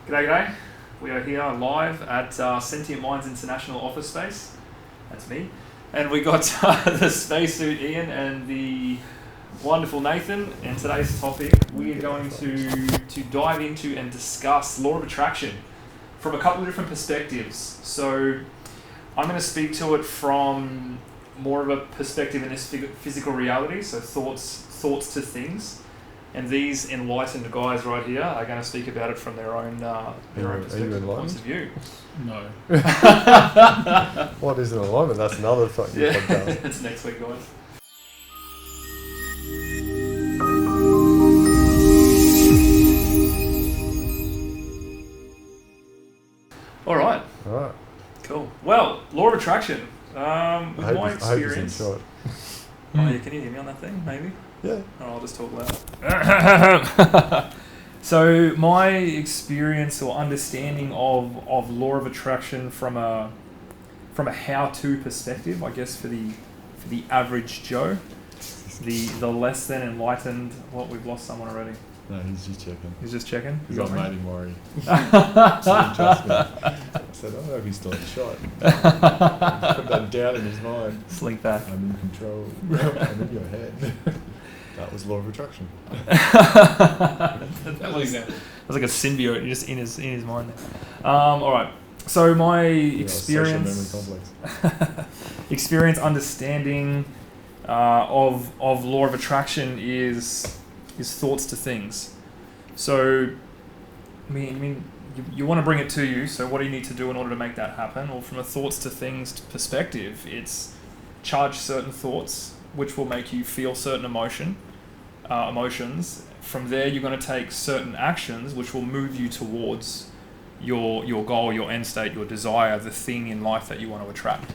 G'day, g'day. We are here live at Sentient Minds International Office Space. That's me. And we got the spacesuit Ian and the wonderful Nathan. And today's topic, we are going to dive into and discuss law of attraction from a couple of different perspectives. So I'm going to speak to it from more of a perspective in this physical reality, so thoughts to things. And these enlightened guys right here are going to speak about it from their own perspective and points of view. No. What is an alignment? That's another fucking podcast. It's next week, guys. All right. Cool. Well, law of attraction. With my experience. I hope Oh, yeah, can you hear me on that thing? Maybe. yeah. Oh, I'll just talk loud. So my experience or understanding of law of attraction from a how-to perspective, I guess for the average Joe, the less than enlightened. What, we've lost someone already. No, he's just checking. He's just checking. He's You got got me? made him worry. I said, I hope he's still in the shot. Put that doubt in his mind. Slink back. I'm in control. I'm in your head. That was law of attraction. that was like a symbiote. You're just in his mind there. All right. So my experience, Social memory complex. experience understanding of law of attraction is thoughts to things. So, I mean, you want to bring it to you. So, what do you need to do in order to make that happen? Well, from a thoughts to things perspective, it's charge certain thoughts, which will make you feel certain emotions. From there, you're going to take certain actions, which will move you towards your goal, your end state, your desire, the thing in life that you want to attract.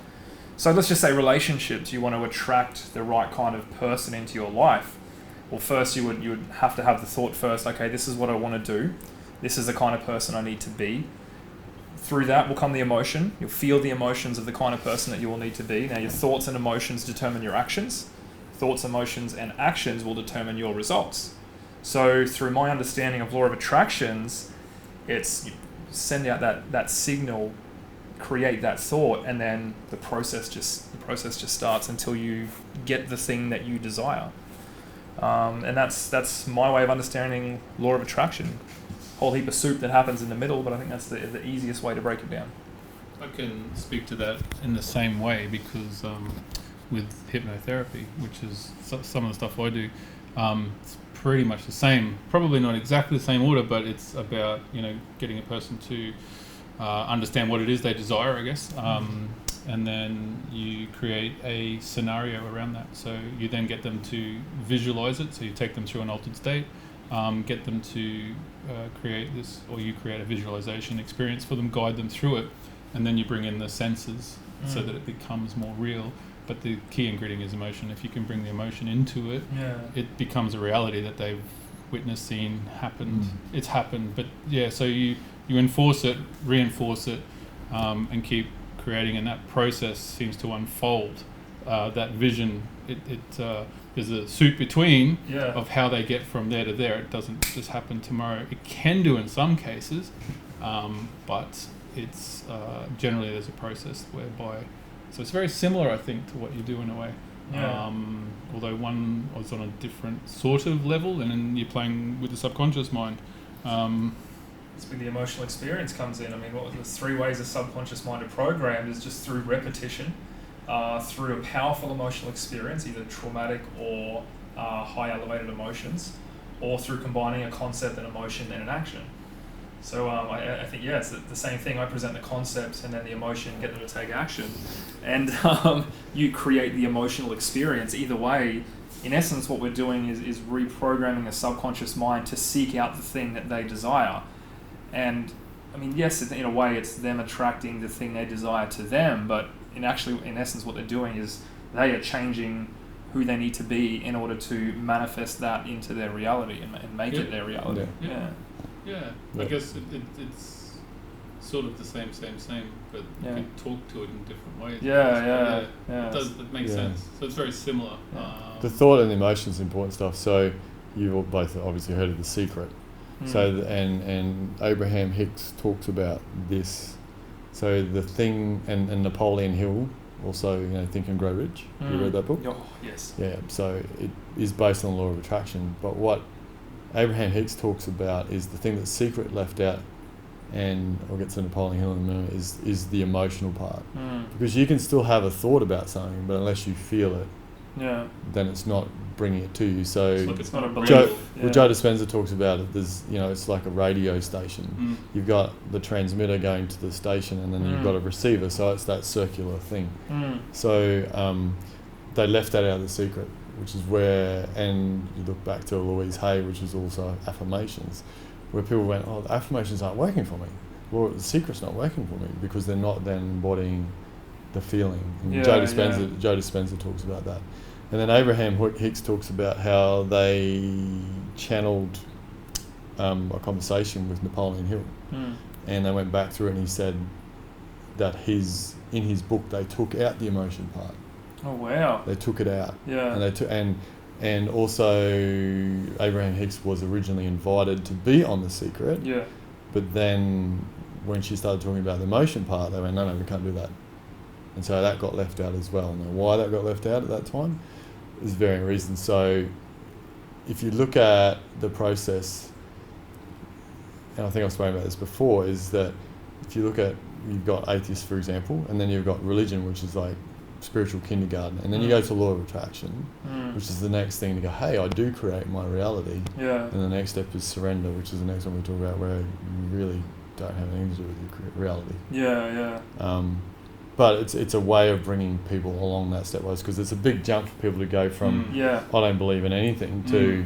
So let's just say relationships. You want to attract the right kind of person into your life. Well, first you would have to have the thought first, okay, this is what I want to do. This is the kind of person I need to be. Through that will come the emotion. You'll feel the emotions of the kind of person that you will need to be. Now, your thoughts and emotions determine your actions. Thoughts, emotions, and actions will determine your results. So through my understanding of law of attractions, it's you send out that signal, create that thought, and then the process just starts until you get the thing that you desire. And that's my way of understanding law of attraction. Whole heap of soup that happens in the middle, but I think that's the easiest way to break it down. I can speak to that in the same way because with hypnotherapy, which is some of the stuff I do, it's pretty much the same. Probably not exactly the same order, but it's about getting a person to understand what it is they desire, I guess. And then you create a scenario around that. So you then get them to visualize it. So you take them through an altered state, get them to create this, or you create a visualization experience for them, guide them through it, and then you bring in the senses so that it becomes more real. But the key ingredient is emotion. If you can bring the emotion into it, it becomes a reality that they've witnessed, seen, happened. It's happened. But yeah, so you enforce it, reinforce it, and keep creating, and that process seems to unfold that vision. There's a soup between of how they get from there to there. It doesn't just happen tomorrow. It can do in some cases, but it's generally there's a process whereby. So it's very similar, I think, to what you do in a way. Although one was on a different sort of level, and then you're playing with the subconscious mind. It's where the emotional experience comes in. I mean, the 3 ways the subconscious mind are programmed is just through repetition, through a powerful emotional experience, either traumatic or high elevated emotions, or through combining a concept, an emotion, and an action. So I think, it's the same thing. I present the concept and then the emotion, get them to take action. And you create the emotional experience. Either way, in essence, what we're doing is reprogramming a subconscious mind to seek out the thing that they desire. And I mean, yes, in a way, it's them attracting the thing they desire to them, but in essence, what they're doing is they are changing who they need to be in order to manifest that into their reality and make it their reality. Yeah. I guess it's sort of the same, but you can talk to it in different ways. It makes sense. So it's very similar. The thought and the emotion is important stuff. So you've both obviously heard of The Secret. So and Abraham Hicks talks about this. So the thing, and Napoleon Hill also, Think and Grow Rich. Have you read that book? Oh, yes. Yeah. So it is based on the law of attraction. But what Abraham Hicks talks about is the thing that Secret left out, and I'll get to Napoleon Hill in a minute, is the emotional part. Because you can still have a thought about something, but unless you feel it, then it's not bringing it to you. So It's not a belief. Joe Dispenza talks about it. There's, it's like a radio station. You've got the transmitter going to the station, and then you've got a receiver. So it's that circular thing. So they left that out of The Secret, which is where, and you look back to Louise Hay, which is also affirmations, where people went, oh, the affirmations aren't working for me. Well, The Secret's not working for me because they're not then embodying the feeling. And Joe Dispenza talks about that. And then Abraham Hicks talks about how they channeled a conversation with Napoleon Hill, and they went back through it, and he said that in his book they took out the emotion part. Oh wow! They took it out. Yeah. And they took and also Abraham Hicks was originally invited to be on The Secret. Yeah. But then when she started talking about the emotion part, they went, no, we can't do that. And so that got left out as well. Now, why that got left out at that time is varying reasons. So if you look at the process, and I think I've spoken about this before, is that if you look at, you've got atheists, for example, and then you've got religion, which is like spiritual kindergarten, and then you go to law of attraction, which is the next thing to go, hey, I do create my reality. Yeah. And the next step is surrender, which is the next one we talk about, where you really don't have anything to do with your reality. Yeah. But it's a way of bringing people along that stepwise, because it's a big jump for people to go from I don't believe in anything to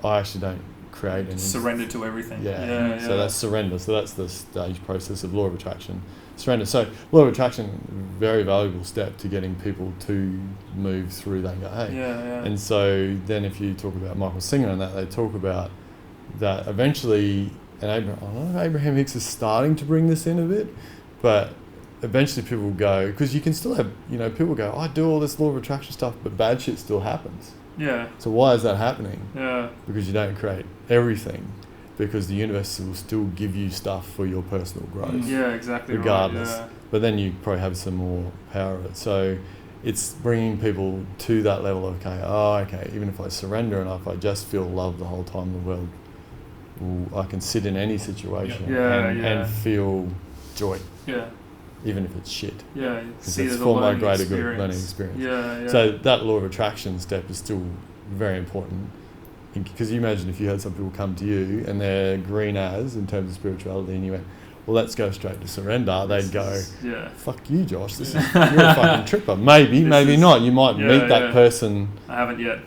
I actually don't create anything. Surrender to everything. Yeah. So that's surrender. So that's the stage process of law of attraction. Surrender. So law of attraction, very valuable step to getting people to move through that and go, hey. Yeah. And so then if you talk about Michael Singer and that, they talk about that eventually, and Abraham Hicks is starting to bring this in a bit, but eventually people will go, because you can still have, people go, I do all this law of attraction stuff, but bad shit still happens. Yeah. So why is that happening? Yeah. Because you don't create everything, because the universe will still give you stuff for your personal growth. Yeah, exactly. Regardless. Right, yeah. But then you probably have some more power of it. So it's bringing people to that level of, okay, even if I surrender enough, I just feel love the whole time in the world, I can sit in any situation and feel joy. Yeah. Even if it's shit. Yeah. Because it's for my greater good learning experience. Yeah. So that law of attraction step is still very important. Because you imagine if you had some people come to you and they're green as in terms of spirituality, and you went, well, let's go straight to surrender, they'd go, fuck you, Josh, you're a fucking tripper. Maybe not. You might meet that person. I haven't yet.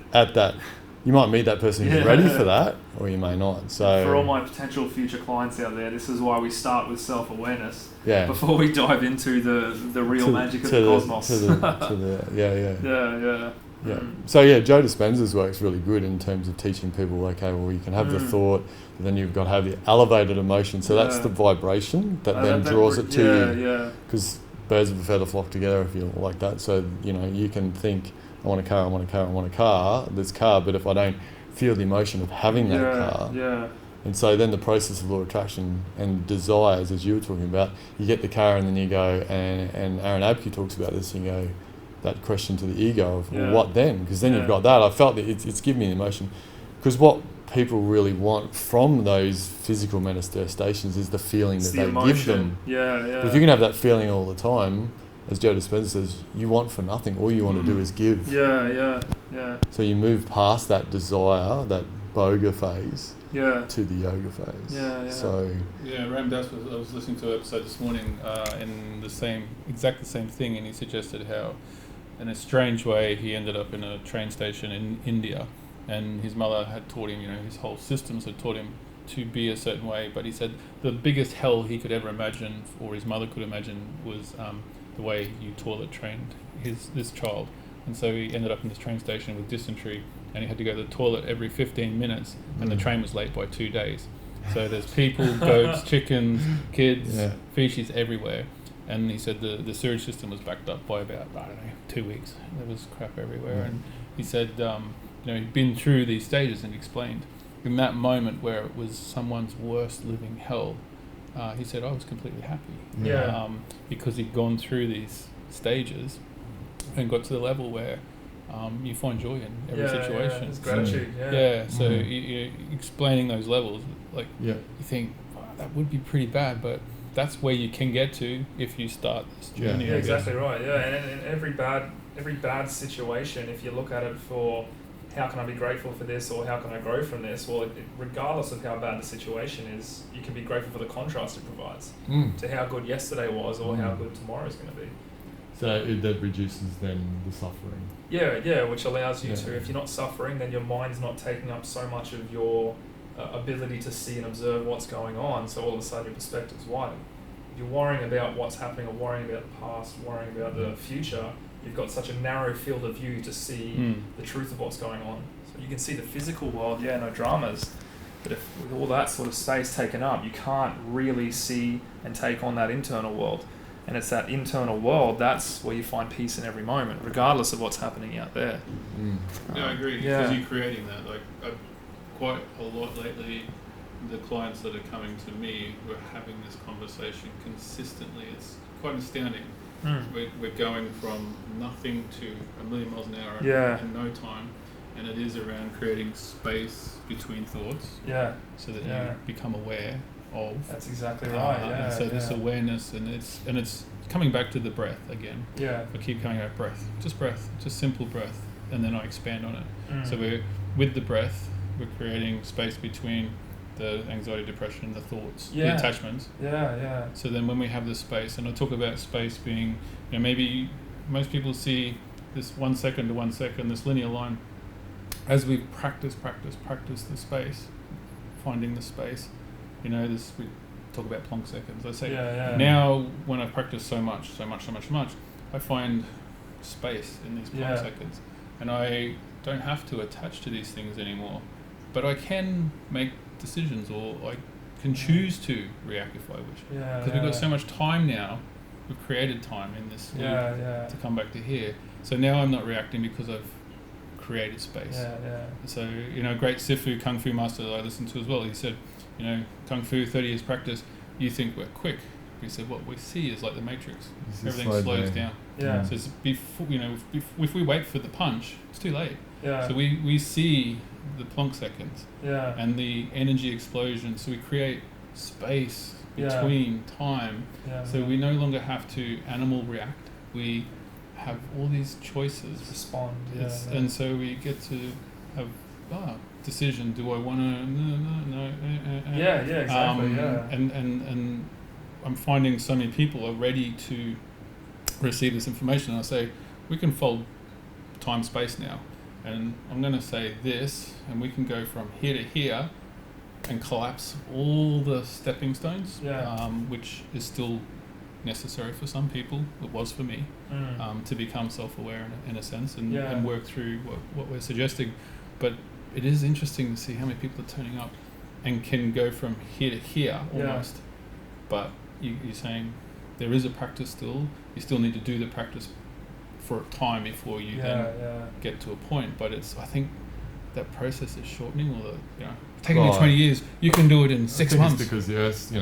You might meet that person who's ready for that, or you may not. So for all my potential future clients out there, this is why we start with self-awareness before we dive into the real magic of the cosmos. Yeah. So Joe Dispenza's work's really good in terms of teaching people, okay, well, you can have the thought, but then you've got to have the elevated emotion. So that's the vibration that then draws it to you. Yeah. Because birds of a feather flock together, if you like that. So, you can think, I want a car, I want a car, I want a car, this car, but if I don't feel the emotion of having that car. Yeah. And so then the process of law of attraction and desires, as you were talking about, you get the car and then you go, and Aaron Abke talks about this, and you go, that question to the ego of, well, what then? Because then you've got that. I felt that it's given me the emotion. Because what people really want from those physical manifestations is the feeling that they give them. Yeah. But if you can have that feeling all the time, as Joe Dispenza says, you want for nothing. All you want to do is give. Yeah. So you move past that desire, that boga phase, to the yoga phase. Yeah. So Ram Dass I was listening to an episode this morning in the same thing, and he suggested how, in a strange way, he ended up in a train station in India, and his mother had taught him, his whole systems had taught him to be a certain way, but he said the biggest hell he could ever imagine, or his mother could imagine, was the way you toilet trained this child. And so he ended up in this train station with dysentery, and he had to go to the toilet every 15 minutes, and the train was late by 2 days. So there's people, goats, chickens, kids, feces everywhere. And he said the sewage system was backed up by about, 2 weeks. There was crap everywhere. And he said, he'd been through these stages and explained. in that moment where it was someone's worst living hell, he said, I was completely happy. Yeah. Because he'd gone through these stages and got to the level where you find joy in every situation. Yeah, it's gratitude. So you explaining those levels, like you think, wow, that would be pretty bad, but that's where you can get to if you start this journey. Yeah, exactly right. Yeah, and every bad situation, if you look at it for how can I be grateful for this or how can I grow from this, well, regardless of how bad the situation is, you can be grateful for the contrast it provides to how good yesterday was or how good tomorrow is going to be. So that reduces then the suffering. Yeah, which allows you to, if you're not suffering, then your mind's not taking up so much of your ability to see and observe what's going on, so all of a sudden your perspective's widened. If you're worrying about what's happening or worrying about the past, worrying about the future, you've got such a narrow field of view to see the truth of what's going on. So you can see the physical world, no dramas, but if with all that sort of space taken up, you can't really see and take on that internal world. And it's that internal world, that's where you find peace in every moment, regardless of what's happening out there. I agree, because you're creating that. Like, quite a lot lately, the clients that are coming to me, we're having this conversation consistently. It's quite astounding. We're going from nothing to 1,000,000 miles an hour in no time, and it is around creating space between thoughts, so that you become aware of. That's exactly right. And so this awareness, and it's coming back to the breath again. I keep coming back, breath, just simple breath, and then I expand on it. So we're with the breath, we're creating space between the anxiety, depression, the thoughts, the attachments. So then when we have this space, and I talk about space being, maybe most people see this 1 second to 1 second, this linear line. As we practice the space, finding the space, we talk about Planck seconds. I say now when I practice so much, I find space in these Planck seconds, and I don't have to attach to these things anymore, but I can make decisions, or I can choose to react if I wish. Because we've got so much time now, we've created time in this loop to come back to here. So now I'm not reacting because I've created space. So, a great Sifu Kung Fu master that I listened to as well, he said, Kung Fu, 30 years practice, you think we're quick. He said, what we see is like the Matrix. Everything slows down. So it's before, if we wait for the punch, it's too late. So we see the Planck seconds and the energy explosion. So we create space between time. So we no longer have to animal react. We have all these choices. Respond. And so we get to have decision. Do I want to? No. Exactly. And I'm finding so many people are ready to receive this information. And I say, we can fold time space now. And I'm going to say this, and we can go from here to here and collapse all the stepping stones, which is still necessary for some people. It was for me, to become self-aware in a sense and work through what we're suggesting. But it is interesting to see how many people are turning up and can go from here to here almost. But you're saying there is a practice still. You still need to do the practice for a time before you get to a point. But I think that process is shortening, or taking you 20 years, you can do it in 6 months. It's because the Earth's,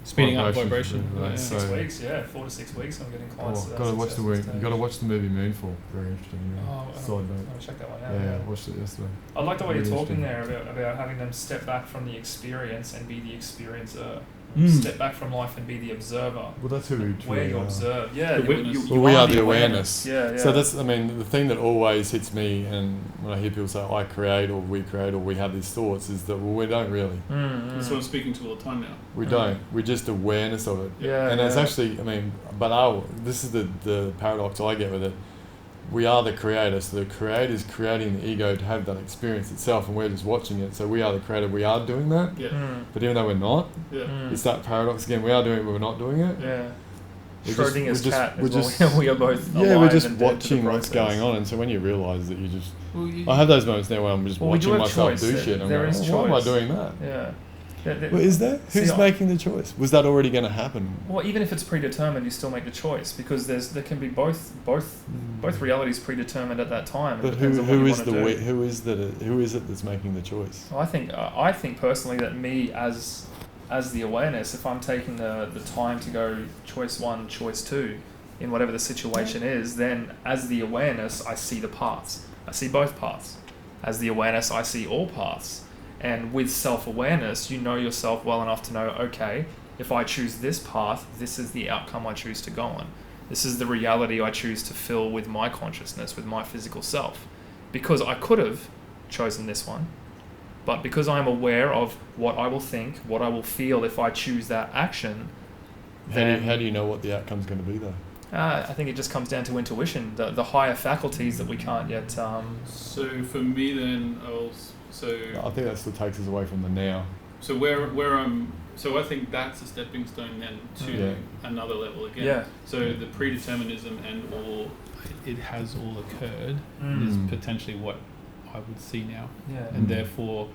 speeding up vibration. 6 weeks, 4 to 6 weeks. I'm getting clients. You got to watch the movie Moonfall. Very interesting. I'll check that one out. Yeah, watched it yesterday. I like the way you're talking there about having them step back from the experience and be the experiencer. Step back from life and be the observer. Well, that's who we truly where you are. observe. We are the awareness. So that's, the thing that always hits me, and when I hear people say, I create, or we create, or we have these thoughts, is that, we don't really. That's what I'm speaking to all the time now. We don't. We're just awareness of it. And it's actually, this is the paradox I get with it. We are the creator, so the creator is creating the ego to have that experience itself, and we're just watching it. So we are the creator, we are doing that, but even though we're not, it's that paradox again. We are doing it, but we're not doing it. Schrodinger's cat. We are both. We're just watching what's going on, and so when you realise that you just, I have those moments now where I'm just watching myself do shit. I'm going, why am I doing that? Well, is there? Who's See, making the choice? Was that already going to happen? Well, even if it's predetermined, you still make the choice because there can be both realities predetermined at that time. But who is it that's making the choice? Well, I think personally that me as the awareness, if I'm taking the time to go choice 1, choice 2, in whatever the situation is, then as the awareness, I see the paths. I see both paths. As the awareness, I see all paths. And with self-awareness, you know yourself well enough to know, okay, if I choose this path, this is the outcome I choose to go on. This is the reality I choose to fill with my consciousness, with my physical self. Because I could have chosen this one, but because I'm aware of what I will think, what I will feel if I choose that action, then... How do you know what the outcome's going to be, though? I think it just comes down to intuition, the higher faculties that we can't yet... So for me then, I think that still takes us away from the now. So where I'm... So I think that's a stepping stone then to another level again. Yeah. So the predeterminism and all, it has all occurred is potentially what I would see now. Yeah. And therefore,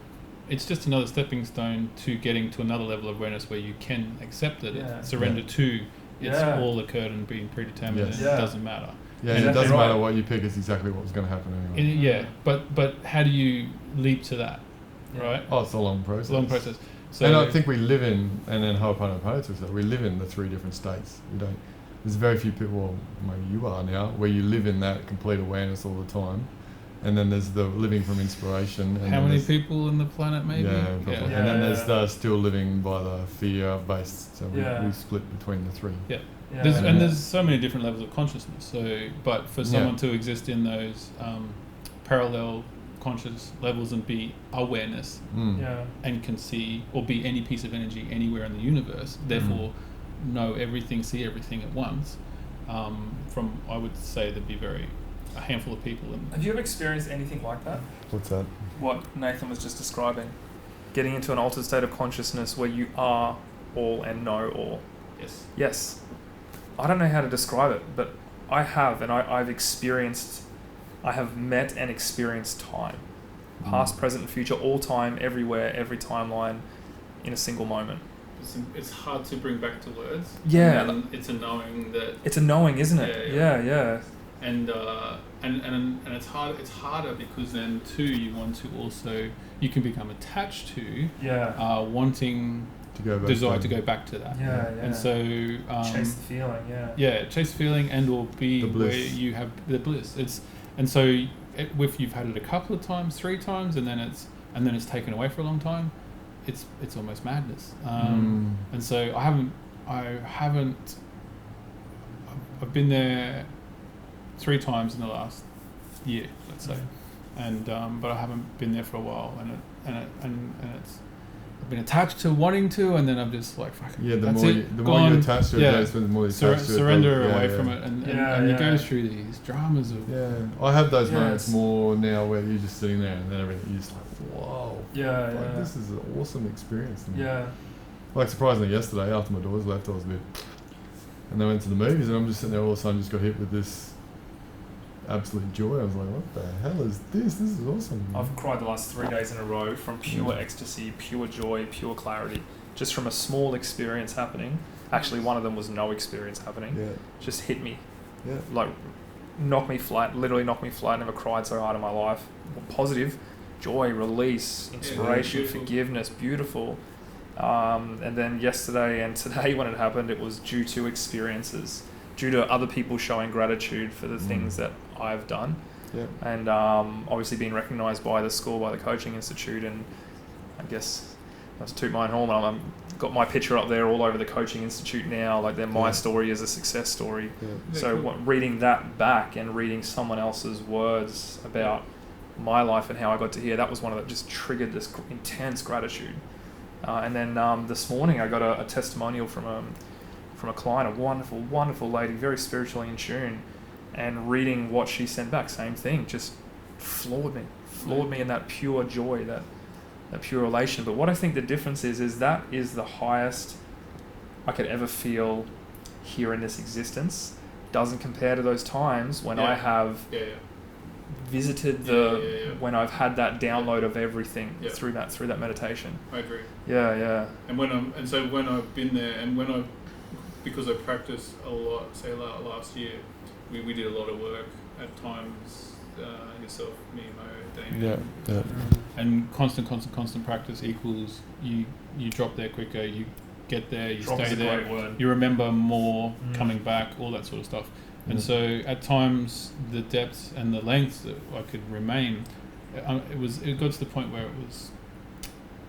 it's just another stepping stone to getting to another level of awareness where you can accept it, surrender to it's all occurred and been predetermined. Yes. And it doesn't matter. Yeah, and it doesn't matter what you pick; it's exactly what's going to happen anyway. But how do you leap to that, right? Oh, it's a long process. It's a long process. So and I think we live in, and then Ho'oponopono says that we live in the 3 different states. We don't. There's very few people, well, maybe you are now, where you live in that complete awareness all the time. And then there's the living from inspiration. And how many people on the planet, maybe? Yeah, probably. And then there's the still living by the fear-based. So we split between the 3. Yeah. There's so many different levels of consciousness. So, but for someone to exist in those parallel conscious levels and be awareness, and can see or be any piece of energy anywhere in the universe, therefore know everything, see everything at once. From I would say there'd be a handful of people. Have you ever experienced anything like that? What's that? What Nathan was just describing. Getting into an altered state of consciousness where you are all and know all. Yes. I don't know how to describe it, but I have, and I've experienced, I have met and experienced time. Past, present, and future, all time, everywhere, every timeline, in a single moment. It's hard to bring back to words. Yeah. And it's a knowing that... It's a knowing, isn't it? Yeah. And it's hard. It's harder because then too you want to also you can become attached to wanting to go back desire to go back to that. And so chase the feeling. Chase the feeling and or be the bliss. where you have the bliss. If you've had it a couple of times, 3 times, and then it's taken away for a long time, it's almost madness. And so I've been there 3 times in the last year, let's say, and but I haven't been there for a while, and it's I've been attached to wanting to, and then I'm just like, fuck. Yeah, the more you attach to it, the more you attach to it. Surrender away from it, and you go through these dramas of. Yeah, I have those moments more now where you're just sitting there, and then everything you're just like, whoa. This is an awesome experience. Like surprisingly, yesterday after my daughters left, I was a bit, and they went to the movies, and I'm just sitting there all of a sudden, just got hit with this absolute joy. I was like, what the hell is this? This is awesome. I've cried the last 3 days in a row from pure ecstasy, pure joy, pure clarity, just from a small experience happening. Actually, one of them was no experience happening. Just hit me. Like, knocked me flat, literally knocked me flat. Never cried so hard in my life. Positive, joy, release, inspiration, forgiveness, beautiful. And then yesterday and today when it happened, it was due to experiences, due to other people showing gratitude for the things that I've done. And obviously being recognised by the school, by the coaching institute, and I guess that's toot my own horn. I've got my picture up there all over the coaching institute now, like they're my story is a success story. So reading that back and reading someone else's words about my life and how I got to here, that was one of that just triggered this intense gratitude. And then this morning I got a testimonial from a client, a wonderful lady, very spiritually in tune, and reading what she sent back, same thing, just floored me in that pure joy, that pure elation. But what I think the difference is that is the highest I could ever feel here in this existence. Doesn't compare to those times when I have visited when I've had that download of everything through that meditation. I agree. Yeah. And so when I've been there, and because I practiced a lot, say last year, we did a lot of work at times. Yourself, me, Mo, Damien. Yeah. And constant practice equals you drop there quicker. You get there. You Drop stay is a there. great word. You remember more coming back. All that sort of stuff. And so at times the depth and the length that I could remain, it got to the point where it was,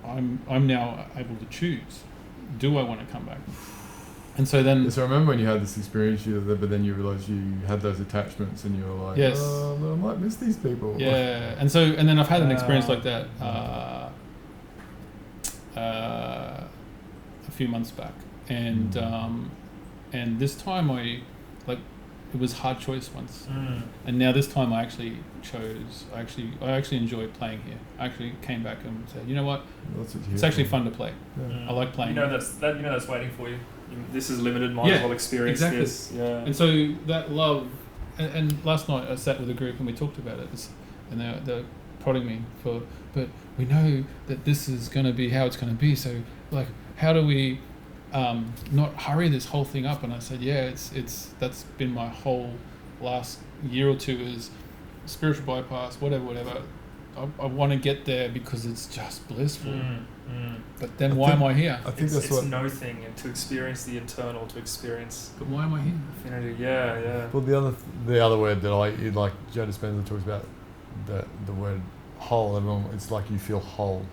I'm now able to choose. Do I want to come back? And so then... So I remember when you had this experience, but then you realised you had those attachments and you were like, yes. Oh, I might miss these people. Yeah, and then I've had an experience like that a few months back. And this time it was hard choice once. And now this time I actually chose, I actually enjoy playing here. I actually came back and said, you know what? It's actually fun to play. I like playing. That's waiting for you. This is limited, might as well experience this. Yeah. And so that love, and last night I sat with a group and we talked about it, and they're prodding me but we know that this is going to be how it's going to be, so like how do we not hurry this whole thing up? And I said, it's that's been my whole last year or two, is spiritual bypass, whatever. I want to get there because it's just blissful. But then why am I here? I think it's no thing, and to experience the eternal, to experience. But why am I here? Infinity. Yeah. Well, the other word that like Joe Dispenza talks about, the word whole. It's like you feel whole.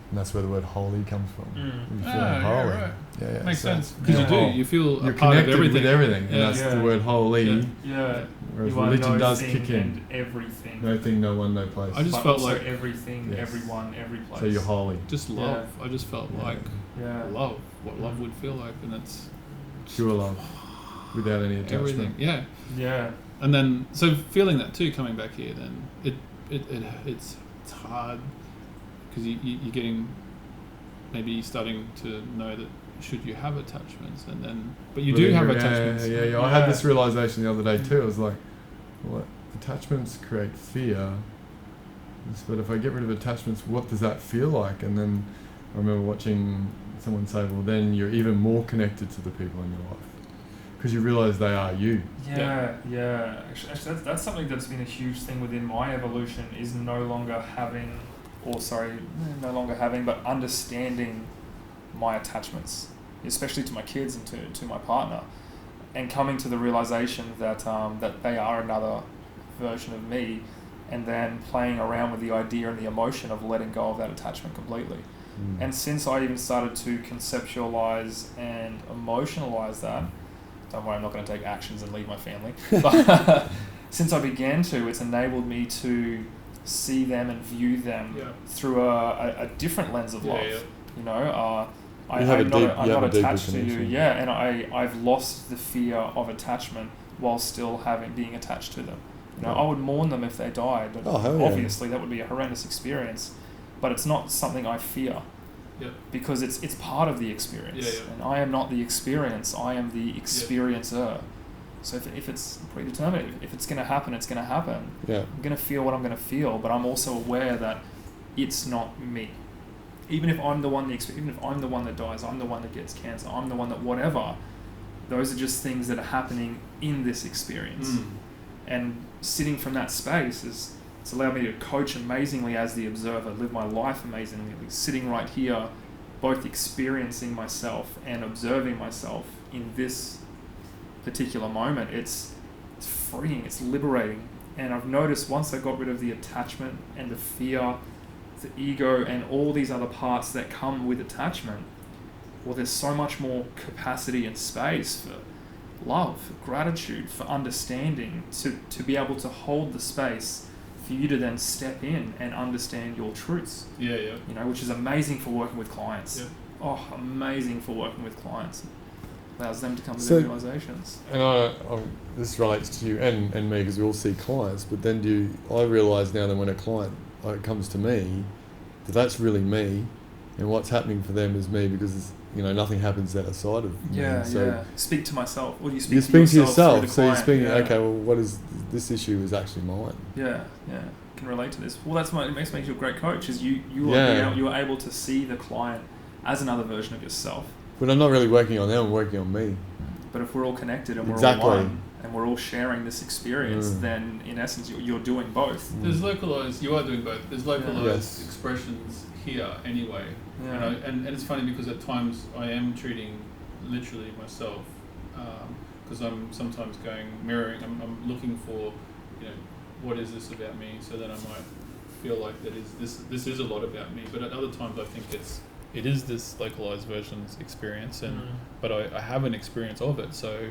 And that's where the word holy comes from. You feel holy. Right. Yeah. Makes sense. Because you feel you're a part of connected everything. with everything, and that's the word holy. Yeah. Whereas you religion does thing kick in. And everything. No thing, no one, no place. I just but felt also like everything, everyone, every place. So you're holy. Just love. I just felt like love. What love would feel like, and it's pure love, without any attachment. Everything. Yeah. And then so feeling that too, coming back here, then it's hard because you're getting, maybe starting to know that should you have attachments, and then but you do have attachments. Yeah. I had this realization the other day too. I was like, well, attachments create fear, but if I get rid of attachments, what does that feel like? And then I remember watching someone say, well, then you're even more connected to the people in your life because you realize they are you. Yeah. Actually, that's something that's been a huge thing within my evolution, is no longer having, but understanding my attachments, especially to my kids and to my partner, and coming to the realization that that they are another version of me, and then playing around with the idea and the emotion of letting go of that attachment completely. And since I even started to conceptualize and emotionalize that, don't worry, I'm not going to take actions and leave my family, but since I began to, it's enabled me to see them and view them through a different lens of love. You know, I'm not attached to you. And I've lost the fear of attachment while still being attached to them. You know, I would mourn them if they died. But obviously, that would be a horrendous experience. But it's not something I fear. Because it's part of the experience. And I am not the experience. I am the experiencer. So if it's predetermined, if it's going to happen, it's going to happen. I'm going to feel what I'm going to feel, but I'm also aware that it's not me. Even if I'm the one that dies, I'm the one that gets cancer, I'm the one that whatever, those are just things that are happening in this experience. And sitting from that space it's allowed me to coach amazingly as the observer, live my life amazingly, sitting right here, both experiencing myself and observing myself in this particular moment. It's freeing, it's liberating. And I've noticed once I got rid of the attachment and the fear, the ego and all these other parts that come with attachment, well, there's so much more capacity and space for love, for gratitude, for understanding, to be able to hold the space for you to then step in and understand your truths. You know, which is amazing for working with clients. Amazing for working with clients. Allows them to come to their realizations. And this relates to you and me, because we all see clients, but then I realise now that when a client comes to me, that's really me, and what's happening for them is me, because nothing happens outside of me. So speak to myself, or you speak you to speak to yourself. yourself, so you're speaking. Yeah. Okay, well, what is this issue is actually mine. Yeah, can relate to this. Well, that's what makes you a great coach. Is you are able to see the client as another version of yourself. But I'm not really working on them. I'm working on me. But if we're all connected and we're Exactly. all one, and we're all sharing this experience, then in essence you're doing both. There's localized. You are doing both. There's localized Yes. expressions here anyway. Yeah. And it's funny because at times I am treating literally myself, because I'm sometimes mirroring. I'm looking for, what is this about me? So that I might feel like this is a lot about me. But at other times I think it is this localized version's experience, but I have an experience of it, so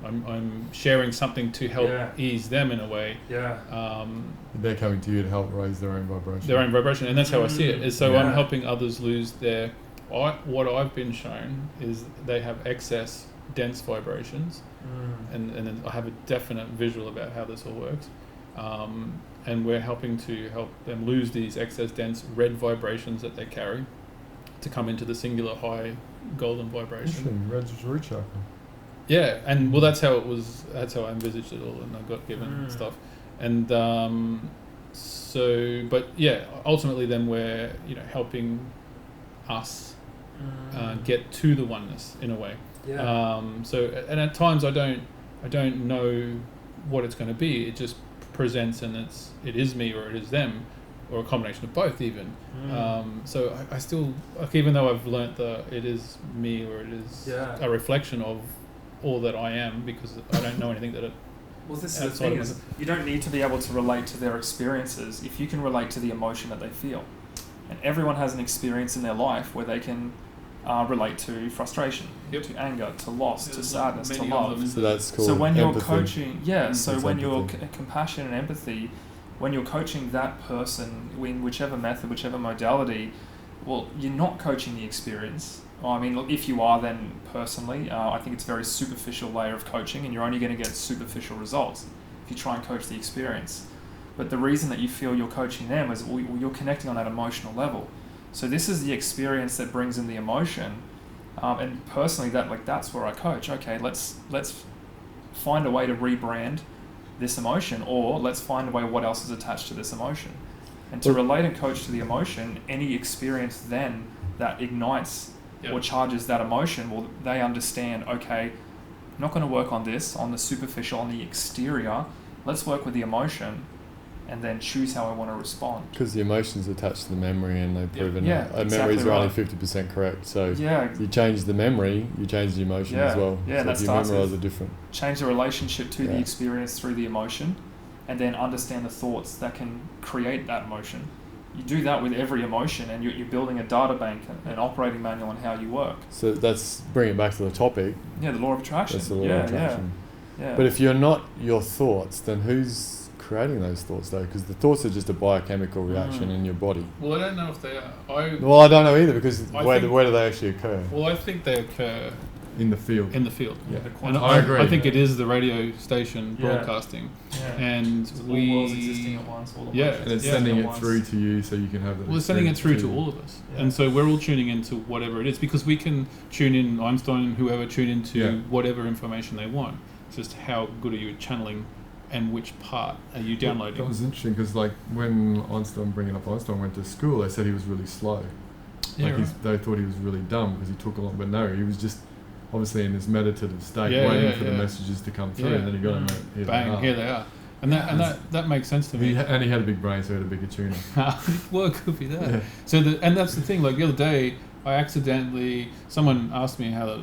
I'm sharing something to help ease them in a way. They're coming to you to help raise their own vibration. And that's how I see it. Is so I'm helping others lose their. What I've been shown is they have excess dense vibrations, and then I have a definite visual about how this all works, and we're helping to help them lose these excess dense red vibrations that they carry, to come into the singular high golden vibration. Red's root chakra. Yeah, and well, that's how it was. That's how I envisaged it all, and I got given stuff, and but yeah, ultimately, then we're helping us get to the oneness in a way. So, and at times I don't know what it's going to be. It just presents, and it is me or it is them, or a combination of both even. So I still, even though I've learnt that it is me or it is a reflection of all that I am, because I don't know anything that it... Well, this is the thing, is you don't need to be able to relate to their experiences if you can relate to the emotion that they feel. And everyone has an experience in their life where they can relate to frustration, to anger, to loss, to sadness, to love. So that's called So when you're empathy. coaching, so when you're empathy. Compassion and empathy, when you're coaching that person in whichever method, whichever modality, well, you're not coaching the experience. I mean, look, if you are, then personally, I think it's a very superficial layer of coaching, and you're only going to get superficial results if you try and coach the experience. But the reason that you feel you're coaching them is you're connecting on that emotional level. So this is the experience that brings in the emotion, and personally, that's where I coach. Okay, let's find a way to rebrand this emotion, or let's find a way what else is attached to this emotion, and to relate and coach to the emotion. Any experience then that ignites or charges that emotion, well, they understand, okay, I'm not going to work on this, on the superficial, on the exterior. Let's work with the emotion, and then choose how I want to respond. Because the emotion's attached to the memory, and they've proven exactly memories are right. only 50% correct. So you change the memory, you change the emotion as well. Yeah, so that if you starts memorize with it different. Change the relationship to the experience through the emotion, and then understand the thoughts that can create that emotion. You do that with every emotion, and you're building a data bank, an operating manual on how you work. So that's bringing it back to the topic. Yeah, the law of attraction. That's the law of attraction. Yeah. But if you're not your thoughts, then who's creating those thoughts though? Because the thoughts are just a biochemical reaction in your body. Well, I don't know if they are. I don't know either, because where do they actually occur? Well, I think they occur in the field. Yeah. And I agree. I think it is the radio station broadcasting, and all worlds existing at once. All and it's sending it through to you, so you can have that. Well, it's sending it through to all of us, and so we're all tuning into whatever it is, because we can tune in, Einstein, whoever, tune into whatever information they want. It's just how good are you at channeling, and which part are you downloading? That was interesting, because when Einstein went to school, they said he was really slow. They thought he was really dumb because he took a lot, but no, he was just obviously in this meditative state, waiting for the messages to come through, and then he got them. Here they are. And that makes sense to me. He had a big brain, so he had a bigger tuner. Well, it could be that. Yeah. So that's the thing. Like the other day, someone asked me how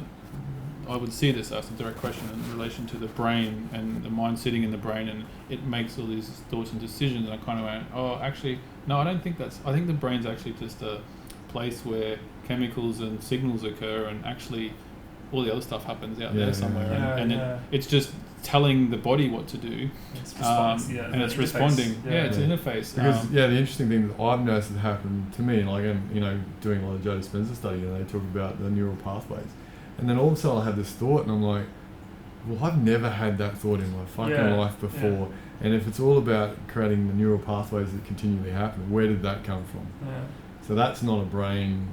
I would see this, asked a direct question in relation to the brain and the mind sitting in the brain, and it makes all these thoughts and decisions. And I kind of went, oh, actually, no, I don't think that's. I think the brain's actually just a place where chemicals and signals occur, and actually all the other stuff happens out there somewhere, it's just telling the body what to do, and it's responding. It's an interface. Because the interesting thing that I've noticed that happened to me, doing a lot of Joe Dispenza study, and they talk about the neural pathways, and then all of a sudden I had this thought, and I'm like, well, I've never had that thought in my fucking life before. And if it's all about creating the neural pathways that continually happen, where did that come from? So that's not a brain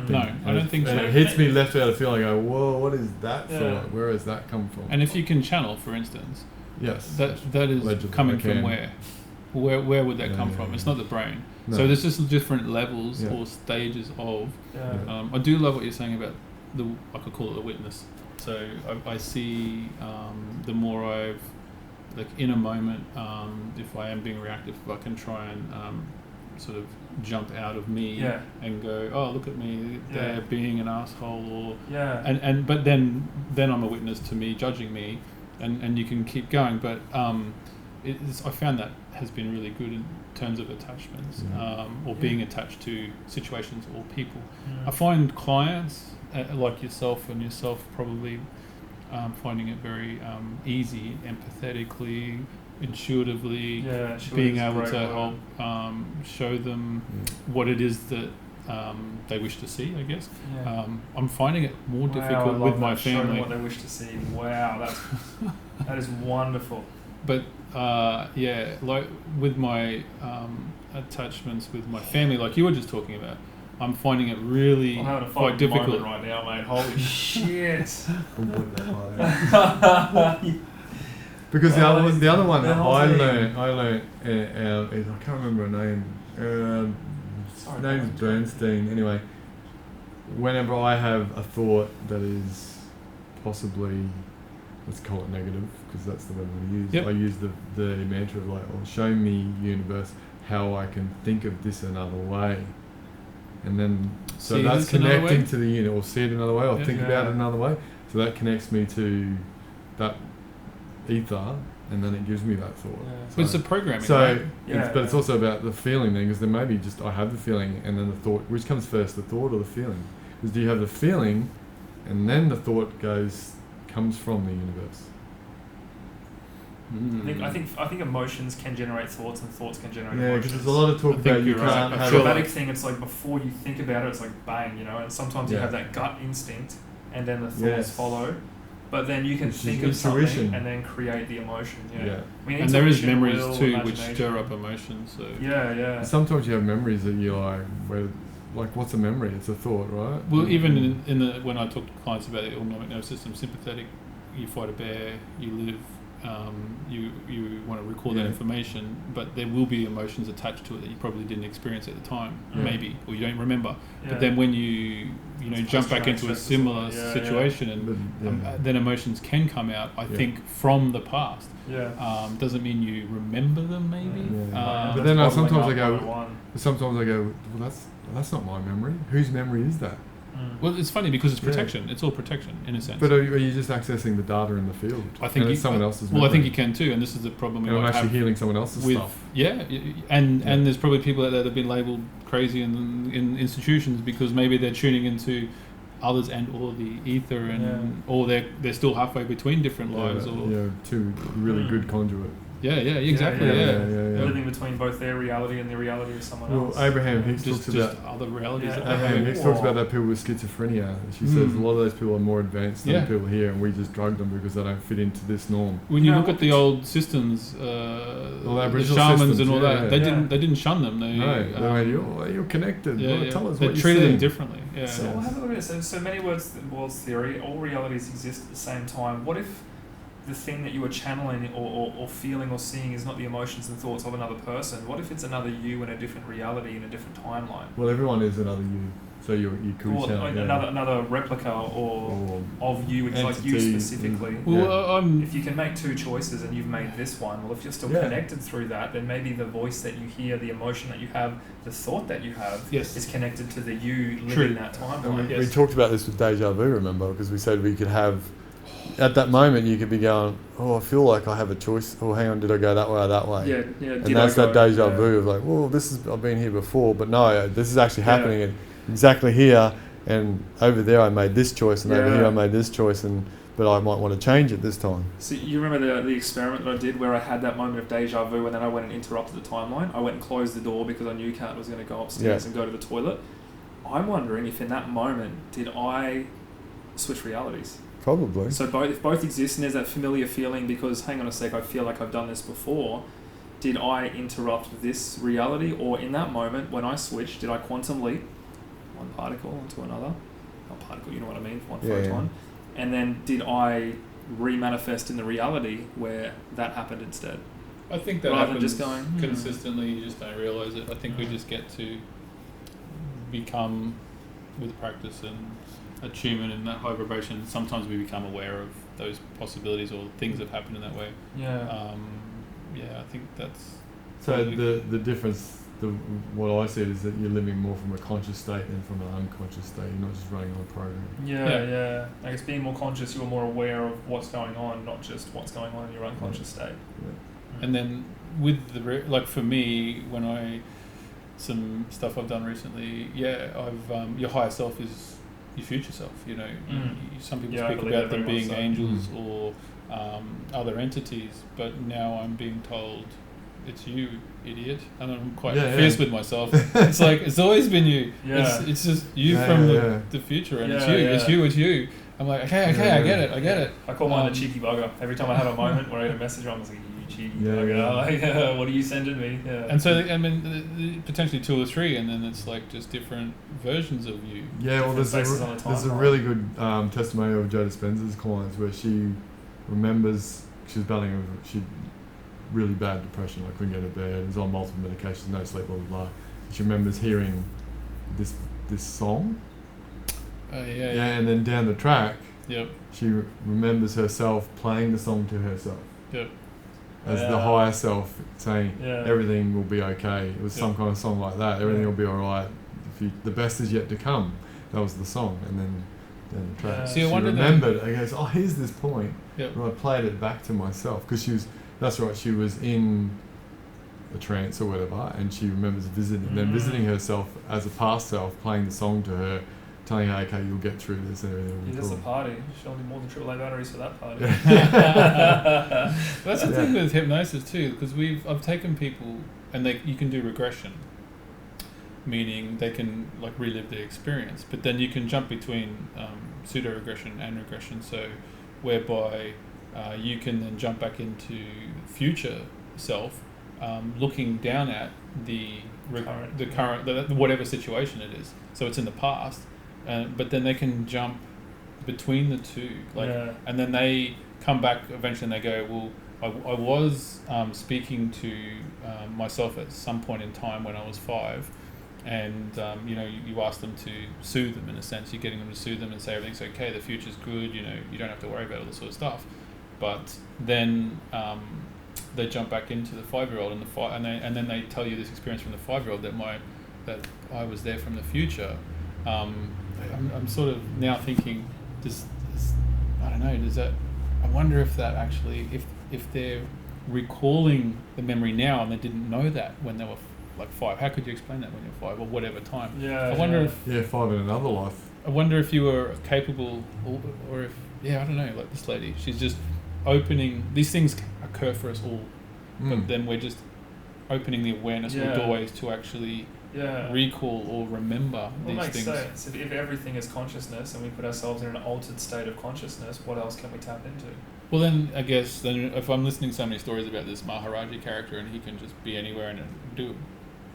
thing. No, I don't think and so. it hits me left out of field. I go, whoa, what is that Yeah. thought? Where has that come from? And if you can channel, for instance, yes, that is allegedly coming I from can. where? Where would that come from? It's not the brain. No. So there's just different levels Yeah. or stages of. Yeah. I do love what you're saying about I could call it the witness. So I see the more I've, like in a moment, if I am being reactive, if I can try and sort of jump out of me Yeah. and go, oh, look at me, they're Yeah. being an asshole, or Yeah. but then I'm a witness to me judging me, and you can keep going. But I found that has been really good in terms of attachments, or being attached to situations or people. I find clients like yourself probably finding it very easy, empathetically, intuitively, Yeah, sure being is a able great to word. help show them what it is that they wish to see, I guess. Yeah. I'm finding it more Wow, I difficult love with my that. Show them family. what they wish to see. Wow, that is wonderful. But like with my attachments with my family, like you were just talking about, I'm finding it really I'm having a quite fucking difficult. moment right now, mate. Holy shit. Because the other one the that whole I thing. learned is, I can't remember her name. Sorry, Her name's Bernstein. Anyway, whenever I have a thought that is possibly, let's call it negative, because that's the word we use. Yep. I use the mantra of like, oh, show me, universe, how I can think of this another way. And then, so See that's this another connecting way? to the unit, or see it another way, or Yeah. think about Yeah. it another way. So that connects me to that ether, and then it gives me that thought. But it's a programming, So, right? Yeah, but it's yeah. also about the feeling then, because then maybe just I have the feeling and then the thought. Which comes first, the thought or the feeling? Because do you have the feeling, and then the thought comes from the universe? I think emotions can generate thoughts, and thoughts can generate Yeah, because emotions. there's a lot of talk I think about you you're right. can't I have. feel The like- traumatic thing, it's like before you think about it, it's like bang, and sometimes you Yeah. have that gut instinct, and then the thoughts Yes. follow. But then you can Which is think of something intuition. and then create the emotion. Yeah. Yeah. I mean, And there is intuition, memories will, too, which imagination. stir up emotions. So Yeah. Sometimes you have memories that you're like, what's a memory? It's a thought, right? well, even in the when I talk to clients about the autonomic nervous system, sympathetic, you fight a bear, you live. You want to record that Yeah. information, but there will be emotions attached to it that you probably didn't experience at the time, Yeah. maybe, or you don't remember. Yeah. But then when you It's jump back into a post-traumatic stress similar disorder. Yeah, situation, and But, then emotions can come out. I Yeah. think from the past. Yeah. Doesn't mean you remember them, maybe. Yeah. But Um, then That's sometimes I bottling go, up one. well, that's not my memory. Whose memory is that? well, it's funny because it's Yeah. protection. It's all protection in a sense. But are you just accessing the data in the field? I think and it's someone else's Well, memory. I think you can too, and this is the problem we And I'm might actually have healing someone else's with stuff. and Yeah. there's probably people out there that have been labelled crazy in institutions because maybe they're tuning into others and or the ether and or they're still halfway between different lives or two really good conduit. exactly Yeah. Living between both their reality and the reality of someone Well, else. Abraham Hicks just talks about other realities. Yeah. that they Abraham have. Hicks talks about that people with schizophrenia. She says a lot of those people are more advanced than Yeah. people here, and we just drug them because they don't fit into this norm. When you Yeah, look at the old systems, the Aboriginal shamans systems, and all that, yeah. they didn't shun them. They No, they made you're connected. yeah, Well, yeah. tell us They what you're treated them seeing. differently. Yeah. So we'll have a look at it. So many words theory, all realities exist at the same time. What if the thing that you are channeling or feeling or seeing is not the emotions and thoughts of another person? What if it's another you in a different reality, in a different timeline? Well, everyone is another you. So you could Or sound, another replica or of you, it's like you entity, specifically. Well, If you can make two choices and you've made this one, well, if you're still Yeah. connected through that, then maybe the voice that you hear, the emotion that you have, the thought that you have Yes. is connected to the you living True. that And timeline. we talked about this with deja vu, remember? Because we said we could have, at that moment, you could be going, oh, I feel like I have a choice. Oh, hang on, did I go that way or that way? Yeah. And that's that deja vu of like, well, I've been here before, but no, this is actually happening and exactly here, and over there I made this choice, and over here I made this choice, but I might want to change it this time. So you remember the experiment that I did where I had that moment of deja vu and then I went and interrupted the timeline? I went and closed the door because I knew Kat was going to go upstairs and go to the toilet. I'm wondering if in that moment, did I switch realities? Probably. So if both exist and there's that familiar feeling because, hang on a sec, I feel like I've done this before, did I interrupt this reality, or in that moment when I switched, did I quantum leap one particle into another? Not particle, you know what I mean, one photon. And then did I remanifest in the reality where that happened instead? I think that rather happens than just going consistently. You just don't realise it. I think we just get to become, with practice and attunement and that high vibration, sometimes we become aware of those possibilities or things that happen in that way. I think that's... So the difference, what I see is that you're living more from a conscious state than from an unconscious state. You're not just running on a program. I guess being more conscious, you're more aware of what's going on, not just what's going on in your unconscious state. And then with the for me, when some stuff I've done recently, I've your higher self is your future self. Some people speak about them being angels or other entities, but now I'm being told it's you, idiot, and I'm quite fierce with myself. It's like it's always been you. It's just you from the future, and it's you. I'm like, okay, I get it. I call mine the cheeky bugger. Every time I have a moment where I get a message, I'm like, you cheeky bugger. Like, what are you sending me? And so, I mean, potentially 2 or 3, and then it's like just different versions of you. Yeah, well, there's a really good testimonial of Joe Dispenza's clients where she remembers she was battling with really bad depression, like couldn't get out of bed, was on multiple medications, no sleep, blah blah blah. She remembers hearing this song. And then down the track, she remembers herself playing the song to herself. As the higher self saying, everything will be okay. It was some kind of song like that. Everything will be alright. The best is yet to come. That was the song. And then down the track. See, she remembered, I goes, here's this point. And I played it back to myself. Because she was in a trance or whatever, and she remembers visiting herself as a past self, playing the song to her, telling her, okay, you'll get through this and everything will be cool. That's a party. She'll need more than AAA batteries for that party. That's the thing with hypnosis too, because I've taken people and you can do regression, meaning they can like relive their experience, but then you can jump between pseudo regression and regression, so whereby you can then jump back into future self, looking down at the current whatever situation it is. So it's in the past. But then they can jump between the two, and then they come back eventually and they go, well, I was speaking to myself at some point in time when I was 5, and you ask them to soothe them in a sense. You're getting them to soothe them and say everything's okay, the future's good, you don't have to worry about all this sort of stuff. But then they jump back into the 5-year-old and then they tell you this experience from the 5-year-old that I was there from the future. I'm sort of now thinking, I wonder if that actually, if they're recalling the memory now and they didn't know that when they were like 5, how could you explain that when you're 5 or whatever time? I wonder if 5 in another life. I wonder if you were capable, or if I don't know, like this lady, she's just opening. These things occur for us all, but then we're just opening the awareness or doorways to actually recall or remember these things. Well, it makes sense. If everything is consciousness and we put ourselves in an altered state of consciousness, what else can we tap into? Well, then I guess if I'm listening to so many stories about this Maharaji character and he can just be anywhere and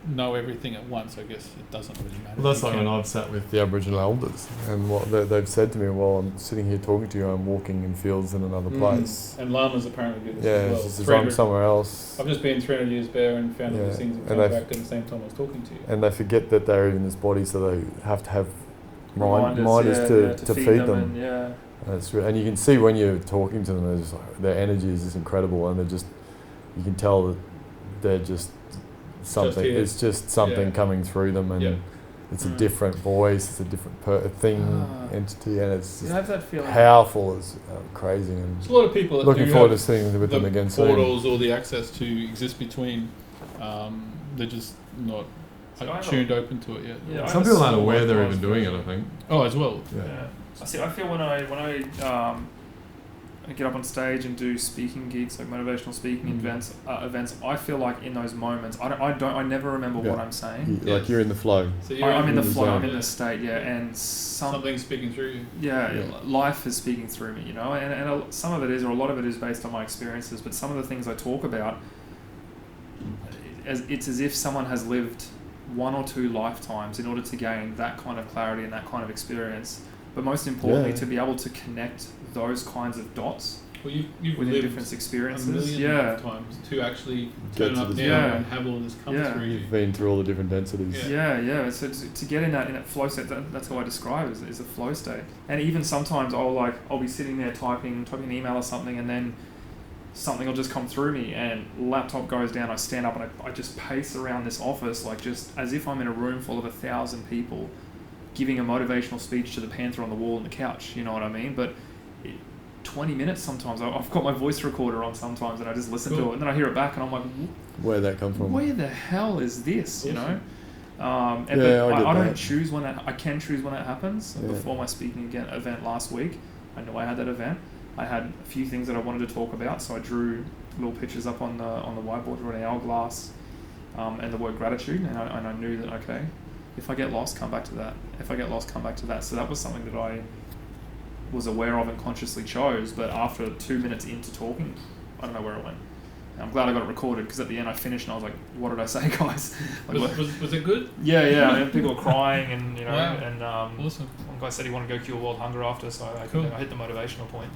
know everything at once, I guess it doesn't really matter. Well, that's like when I've sat with the Aboriginal elders and what they've said to me while I'm sitting here talking to you, I'm walking in fields in another place. And lamas apparently do this as well. It's just I'm somewhere else. I've just been 300 years there and found all these things and come back at the same time I was talking to you. And they forget that they're in this body, so they have to have reminders to feed them. And you can see when you're talking to them, their energy is just incredible, and you can tell that they're just something. It's just something coming through them, and it's a different voice, it's a different entity, and it's just have that feeling. Powerful as crazy. And there's a lot of people that looking forward to seeing with them again soon. Portals or the access to exist between, they're just not tuned open to it yet. Some people aren't aware they're even doing it, I think. Oh, as well. I feel when I get up on stage and do speaking gigs, like motivational speaking events, I feel like in those moments, I never remember what I'm saying. Like you're in the flow. So I'm in the flow. I'm in the state, and something's speaking through you. Life is speaking through me, and some of it is, or a lot of it is based on my experiences. But some of the things I talk about, it's as if someone has lived 1 or 2 lifetimes in order to gain that kind of clarity and that kind of experience. But most importantly, to be able to connect those kinds of dots Well, you've within lived different a experiences. million times to actually Get turn to up this there point. and have all this come Yeah. through you. You've been through all the different densities. Yeah. So to get in that flow state, that's how I describe it, is a flow state. And even sometimes I'll be sitting there typing an email or something, and then something will just come through me, and laptop goes down. I stand up and I just pace around this office, like just as if I'm in a room full of 1,000 people, giving a motivational speech to the panther on the wall and the couch. You know what I mean? But 20 minutes sometimes. I've got my voice recorder on sometimes, and I just listen to it, and then I hear it back, and I'm like, Where'd that come from? where the hell is this? You know? I don't that. choose when that. I can choose when that happens. Yeah. Before my speaking event last week, I knew I had that event. I had a few things that I wanted to talk about, so I drew little pictures up on the whiteboard, drew an hourglass, and the word gratitude, and I knew that, okay, if I get lost, come back to that. If I get lost, come back to that. So that was something that I was aware of and consciously chose. But after 2 minutes into talking, I don't know where it went. And I'm glad I got it recorded, because at the end I finished and I was like, what did I say, guys? Like, Was it good? Yeah. I mean, people were crying, and you know, Wow. and Awesome. one guy said he wanted to go cure world hunger after, so I hit the motivational point.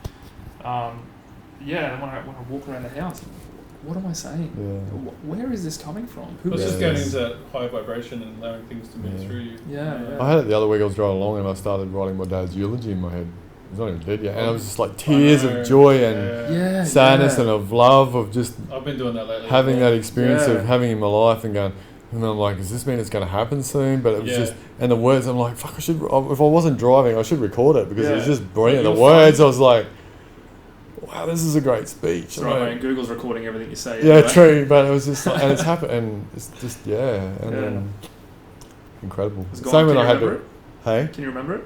And when I walk around the house, what am I saying? Yeah. Where is this coming from? I was just Yeah. going into that high vibration and allowing things to move Yeah. through you. Yeah. I had it the other week. I was driving along and I started writing my dad's eulogy in my head. He's not even dead yet, and it was just like tears of joy and sadness and of love, of just I've been doing that lately. having that experience Yeah. of having in my life and going. And I'm like, does this mean it's going to happen soon? But it was Yeah. just, and the words, I'm like, fuck, if I wasn't driving, I should record it, because it was Yeah. just brilliant. You'll The words, find- I was like, wow, this is a great speech. Right, mate, Google's recording everything you say. Yeah, anyway. true, but it was just, and it's happened, and it's just, and Yeah. then, incredible. It's Same gone. when Can I you had remember to, it? hey? Can you remember it?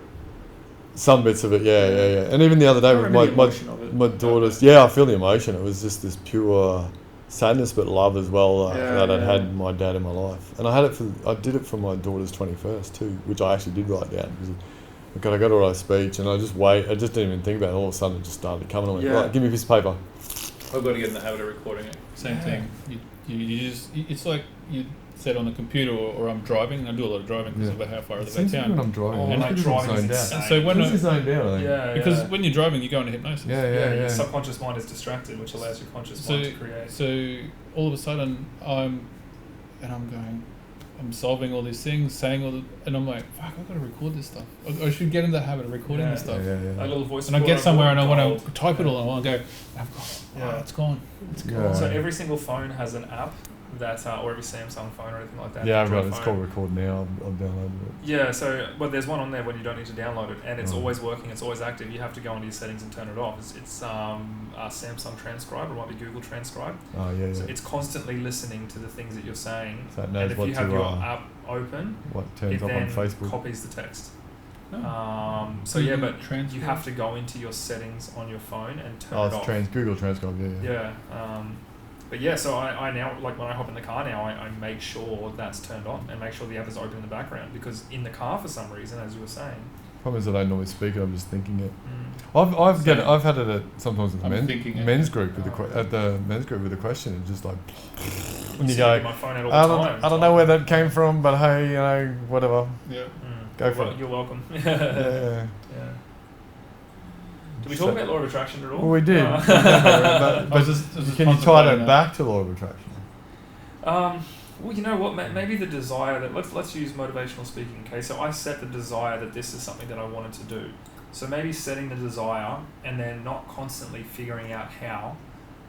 Some bits of it, yeah. And even the other day I with remember the my emotion of it. daughters, I feel the emotion. It was just this pure sadness, but love as well, that I'd had my dad in my life. And I did it for my daughter's 21st too, which I actually did write down, because I got to write a speech, and I just didn't even think about it. All of a sudden it just started coming. I went, right, give me a piece of paper. I've got to get in the habit of recording it. Same thing. You just, it's like you said on the computer, or I'm driving. I do a lot of driving because of how far I live out of when town. I'm driving. Oh, And like I'm driving zoned is out. insane. So when This is zoned out, I think. Yeah, because when you're driving, you go into hypnosis. your subconscious mind is distracted, which allows your conscious mind to create. So all of a sudden, I'm solving all these things, saying and I'm like, fuck, I've got to record this stuff. I should get in the habit of recording this stuff. A little voice. And I get somewhere and I want to gold. type it all. I want to go, I've got it. Yeah. It's gone. It's gone. Yeah. So every single phone has an app that, or every Samsung phone or anything like that. Yeah, I've got Android it. It's phone. called Record Now. I've downloaded it. Yeah, so there's one on there when you don't need to download it, and it's Right. always working. It's always active. You have to go into your settings and turn it off. It's Samsung Transcribe, or it might be Google Transcribe. Oh, yeah. So it's constantly listening to the things that you're saying. So it knows and if what you have to, your app open, what turns it up then on Facebook. copies the text. Oh. So yeah, but Transcribe. you have to go into your settings on your phone and turn Oh, it it's off. Google Transcribe, yeah. Yeah. But yeah, so I now, like when I hop in the car now, I make sure that's turned on and make sure the app is open in the background, because in the car for some reason, as you were saying. Problem is I don't normally speak it. I'm just thinking it. Mm. I've had it sometimes at the I'm thinking it. men's group with Oh. at the men's group with a question. It's just like, I'm you sitting go, with my phone out all the time. I don't know where that came from, but hey, whatever. Yeah. Go for it. You're welcome. Yeah. Yeah. Did we talk about law of attraction at all? Well, we did. No. but can you tie that back to law of attraction? Well, you know what? Maybe the desire that let's use motivational speaking. Okay, so I set the desire that this is something that I wanted to do. So maybe setting the desire and then not constantly figuring out how.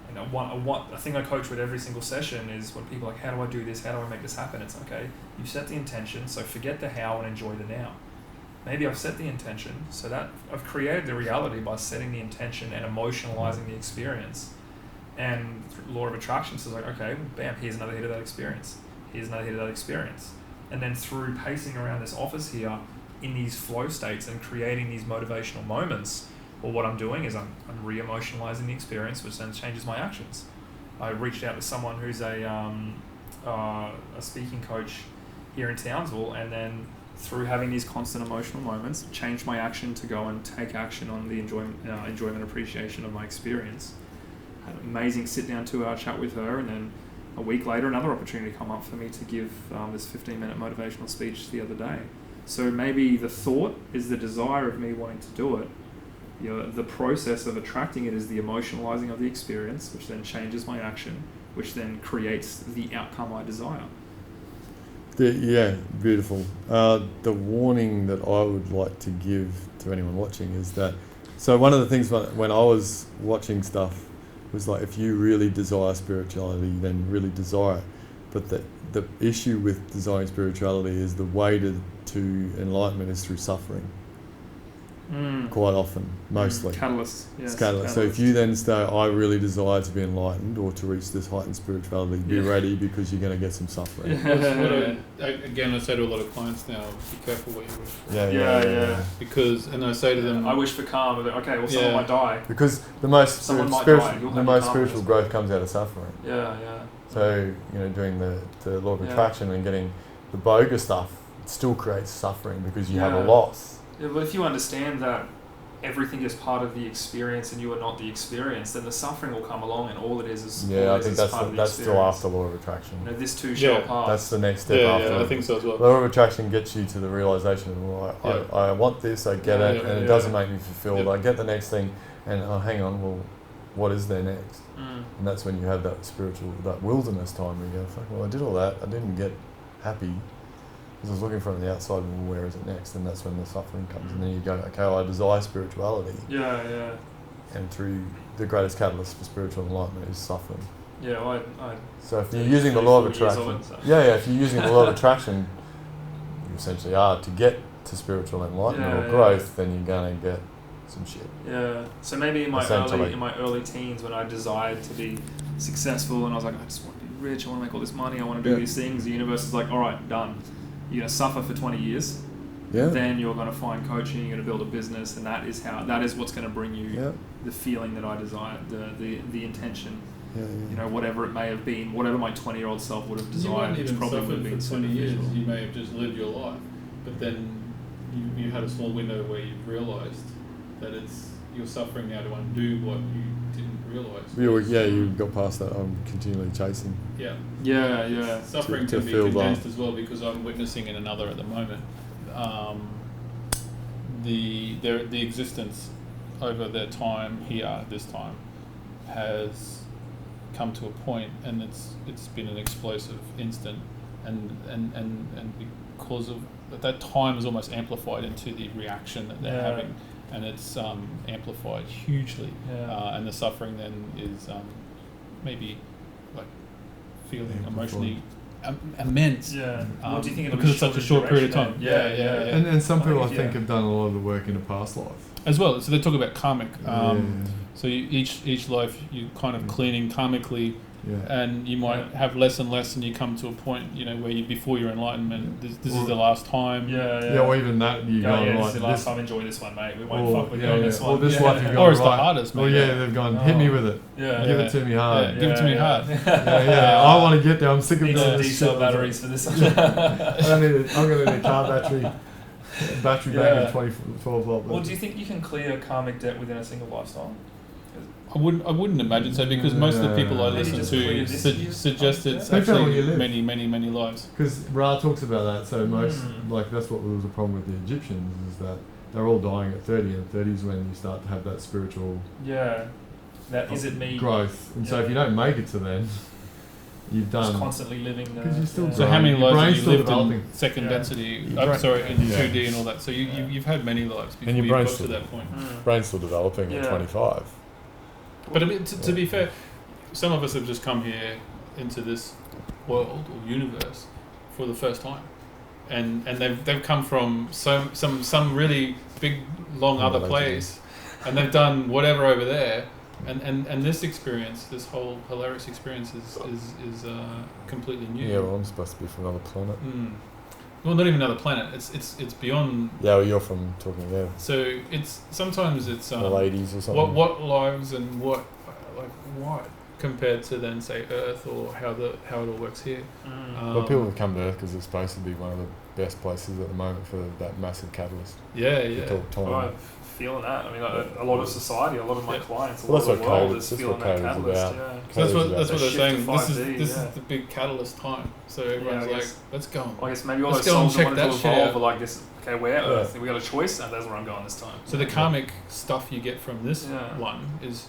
You know, a thing I coach with every single session is when people are like, how do I do this? How do I make this happen? It's okay. You've set the intention, so forget the how and enjoy the now. Maybe I've set the intention, so that I've created the reality by setting the intention and emotionalizing the experience. And law of attraction says like, okay, bam, here's another hit of that experience. Here's another hit of that experience. And then through pacing around this office here in these flow states and creating these motivational moments, well, what I'm doing is I'm re-emotionalizing the experience, which then changes my actions. I reached out to someone who's a speaking coach here in Townsville, and then through having these constant emotional moments, changed my action to go and take action on the enjoyment appreciation of my experience. Had an amazing sit-down 2-hour chat with her, and then a week later, another opportunity come up for me to give this 15-minute motivational speech the other day. So maybe the thought is the desire of me wanting to do it. The process of attracting it is the emotionalizing of the experience, which then changes my action, which then creates the outcome I desire. Yeah, beautiful. The warning that I would like to give to anyone watching is that, so one of the things when I was watching stuff was like, if you really desire spirituality, then really desire it. But the issue with desiring spirituality is the way to enlightenment is through suffering. Quite often, mostly. Catalyst. Yes, it's catalyst. So if you then say, I really desire to be enlightened or to reach this heightened spirituality, be ready, because you're going to get some suffering. Again, I say to a lot of clients now, be careful what you wish for. Yeah. Because, and I say to them, I wish for calm, but okay, well, someone might die. Because the most spiritual growth comes out of suffering. Yeah. So, doing the law of attraction and getting the bogus stuff, it still creates suffering because you have a loss. Yeah, but if you understand that everything is part of the experience and you are not the experience, then the suffering will come along, and all it is I think that's still after law of attraction. This too shall pass. That's the next step after. Yeah, I think so as well. Law of attraction gets you to the realization of, I want this, I get it, and it doesn't make me fulfilled. I get the next thing, and hang on, well, what is there next? And that's when you have that that wilderness time where you go, fuck, well, I did all that, I didn't get happy. I was looking from the outside, well, where is it next? And that's when the suffering comes. And then you go, okay, I desire spirituality. Yeah. And through the greatest catalyst for spiritual enlightenment is suffering. Yeah, so if you're using the law of attraction, if you're using the law of attraction, you essentially are to get to spiritual enlightenment or growth, then you're going to get some shit. Yeah. So maybe in my early teens, when I desired to be successful, and I was like, I just want to be rich, I want to make all this money, I want to do these things. The universe is like, all right, done. You're going to suffer for 20 years. Yeah. Then you're going to find coaching, you're going to build a business, and that is what's going to bring you the feeling that I desire, the intention. Yeah. Whatever it may have been, whatever my 20-year-old self would have desired, which probably would have been for 20 years. You may have just lived your life, but then you had a small window where you realised that you're suffering now to undo what you didn't realise. You got past that. I'm continually chasing. Yeah. Suffering can be condensed as well, because I'm witnessing in another at the moment. The existence over their time here, this time, has come to a point, and it's been an explosive instant, and because of that time is almost amplified into the reaction that they're having. And it's amplified hugely, and the suffering then is maybe like feeling emotionally immense. Yeah. What do you think? Because it's such a short period of time. Yeah. And some people I think have done a lot of the work in a past life as well. So they talk about karmic. So each life you kind of cleaning karmically. And you might have less and less, and you come to a point, where before your enlightenment, this is the last time. Or even that you go, this is the last time. Enjoy this one, mate. We won't fuck with you on this one. Or this life you've gone, or it's the hardest, mate. They've gone, hit me with it. Give it to me hard. Give it to me hard. I want to get there. I'm sick of doing D-cell batteries for this. I'm going to need a car battery bank of 12 volt. Well, do you think you can clear karmic debt within a single lifestyle? I wouldn't imagine so, because most of the people I listen to suggested it's actually many lives. Because Ra talks about that, so most, that's what was the problem with the Egyptians, is that they're all dying at 30, and 30 is when you start to have that spiritual is it me growth. And so if you don't make it to then, you've done... Just constantly living because you're still so how many lives have you lived developing. In second density, in 2D and all that, so you've had many lives before you got to that point. Brain's still developing at 25. But I mean, to be fair, some of us have just come here into this world or universe for the first time, and they've come from some really big long other place, and they've done whatever over there, and this experience, this whole hilarious experience is completely new. Yeah, well, I'm supposed to be from another planet. Well, not even another planet. It's beyond. Yeah, well, you're from talking there. So sometimes it's the ladies or something. What lives and what compared to then say Earth, or how it all works here. Well, people have come to Earth because it's supposed to be one of the best places at the moment for that massive catalyst. Yeah. feeling that. I mean, a lot of society, a lot of my clients, a Well, lot that's of the what world COVID- is that's feeling what that COVID's catalyst. about. Yeah. So that's what That they're shift to saying. This 5G, is yeah. the big catalyst time. So everyone's I like, guess- let's go. I guess maybe all Let's those go and souls that check wanted to that shit evolve out. are like this. Okay, we're Yeah. Earth. We got a choice, and that's where I'm going this time. So the karmic stuff you get from this Yeah. one is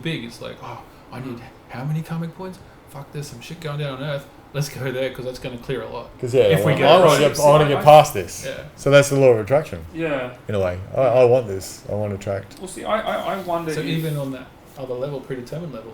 big. It's like, oh, I need how many karmic points? Fuck, there's some shit going down on Earth. Let's go there because that's going to clear a lot. Because yeah, If we I get it want right. to get, See, I want to get past this. Yeah. So that's the law of attraction Yeah. in a way. I want this. I want to attract. Well, see, I wonder. So if, even on that other level, predetermined level,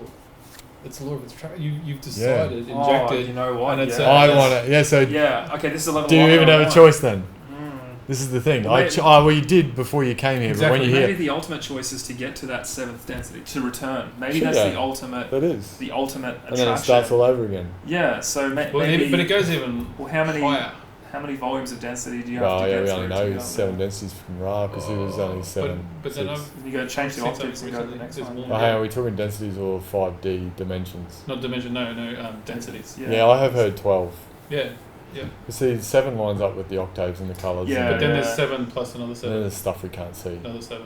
it's the law of attraction. You've decided, Oh, injected. you know what? and it's yeah. I that's- want it. Yeah. So Yeah. Okay, this is a level. do you one even that I have a want. choice then? Mm. This is the thing. Well, Well, you did before you came here, Exactly. but when you're Maybe here, the ultimate choice is to get to that 7th density, to return. Maybe Sure, that's yeah. the ultimate. that is, The ultimate and attraction. then it starts all over again. Yeah. So Well, maybe. but it goes even Well, how many higher. volumes of density do you have Well, to yeah, get we through? only to know go 7 there? densities from Ra because he was only 7. But then six. I've You got to change the Seen optics and something go to the next recently, one. there's Oh, hang on, are we talking densities or 5D dimensions? not dimension, no, densities. Yeah, I have heard 12. Yeah, You see, 7 lines up with the octaves and the colours. Yeah, but then yeah. there's 7 plus another And then 7, there's stuff we can't see. another 7.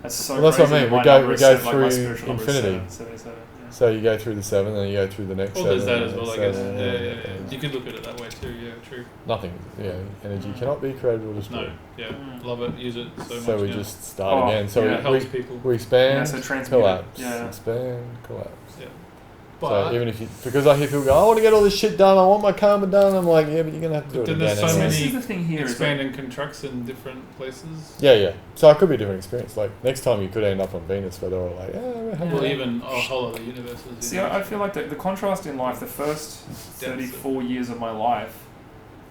That's so Well, that's what I crazy mean. that my We go- number we is go set, like my through spiritual number is infinity. 77. Yeah. So you go through the 7, then you go through the next Well, 7. there's that and as the well, I next guess. 7, Yeah. You could look at it that way too, yeah, true. Nothing. Yeah, energy cannot be created or destroyed. No, yeah. Mm. Love it, use it so much. So we yeah. just start Oh, again. So yeah. It helps people. we expand, Yeah, so transmute it. collapse, Yeah. expand, collapse. But So even if you, because I hear people go, I want to get all this shit done, I want my karma done, I'm like, yeah, but you're going to have to do But it then again. there's so anyway. This many is the thing here. Is expand that, and contracts in different places. Yeah. So it could be a different experience. Like next time you could end up on Venus, but they're all like, Or even a whole other universes. see, I feel like the contrast in life, the first 34 years of my life,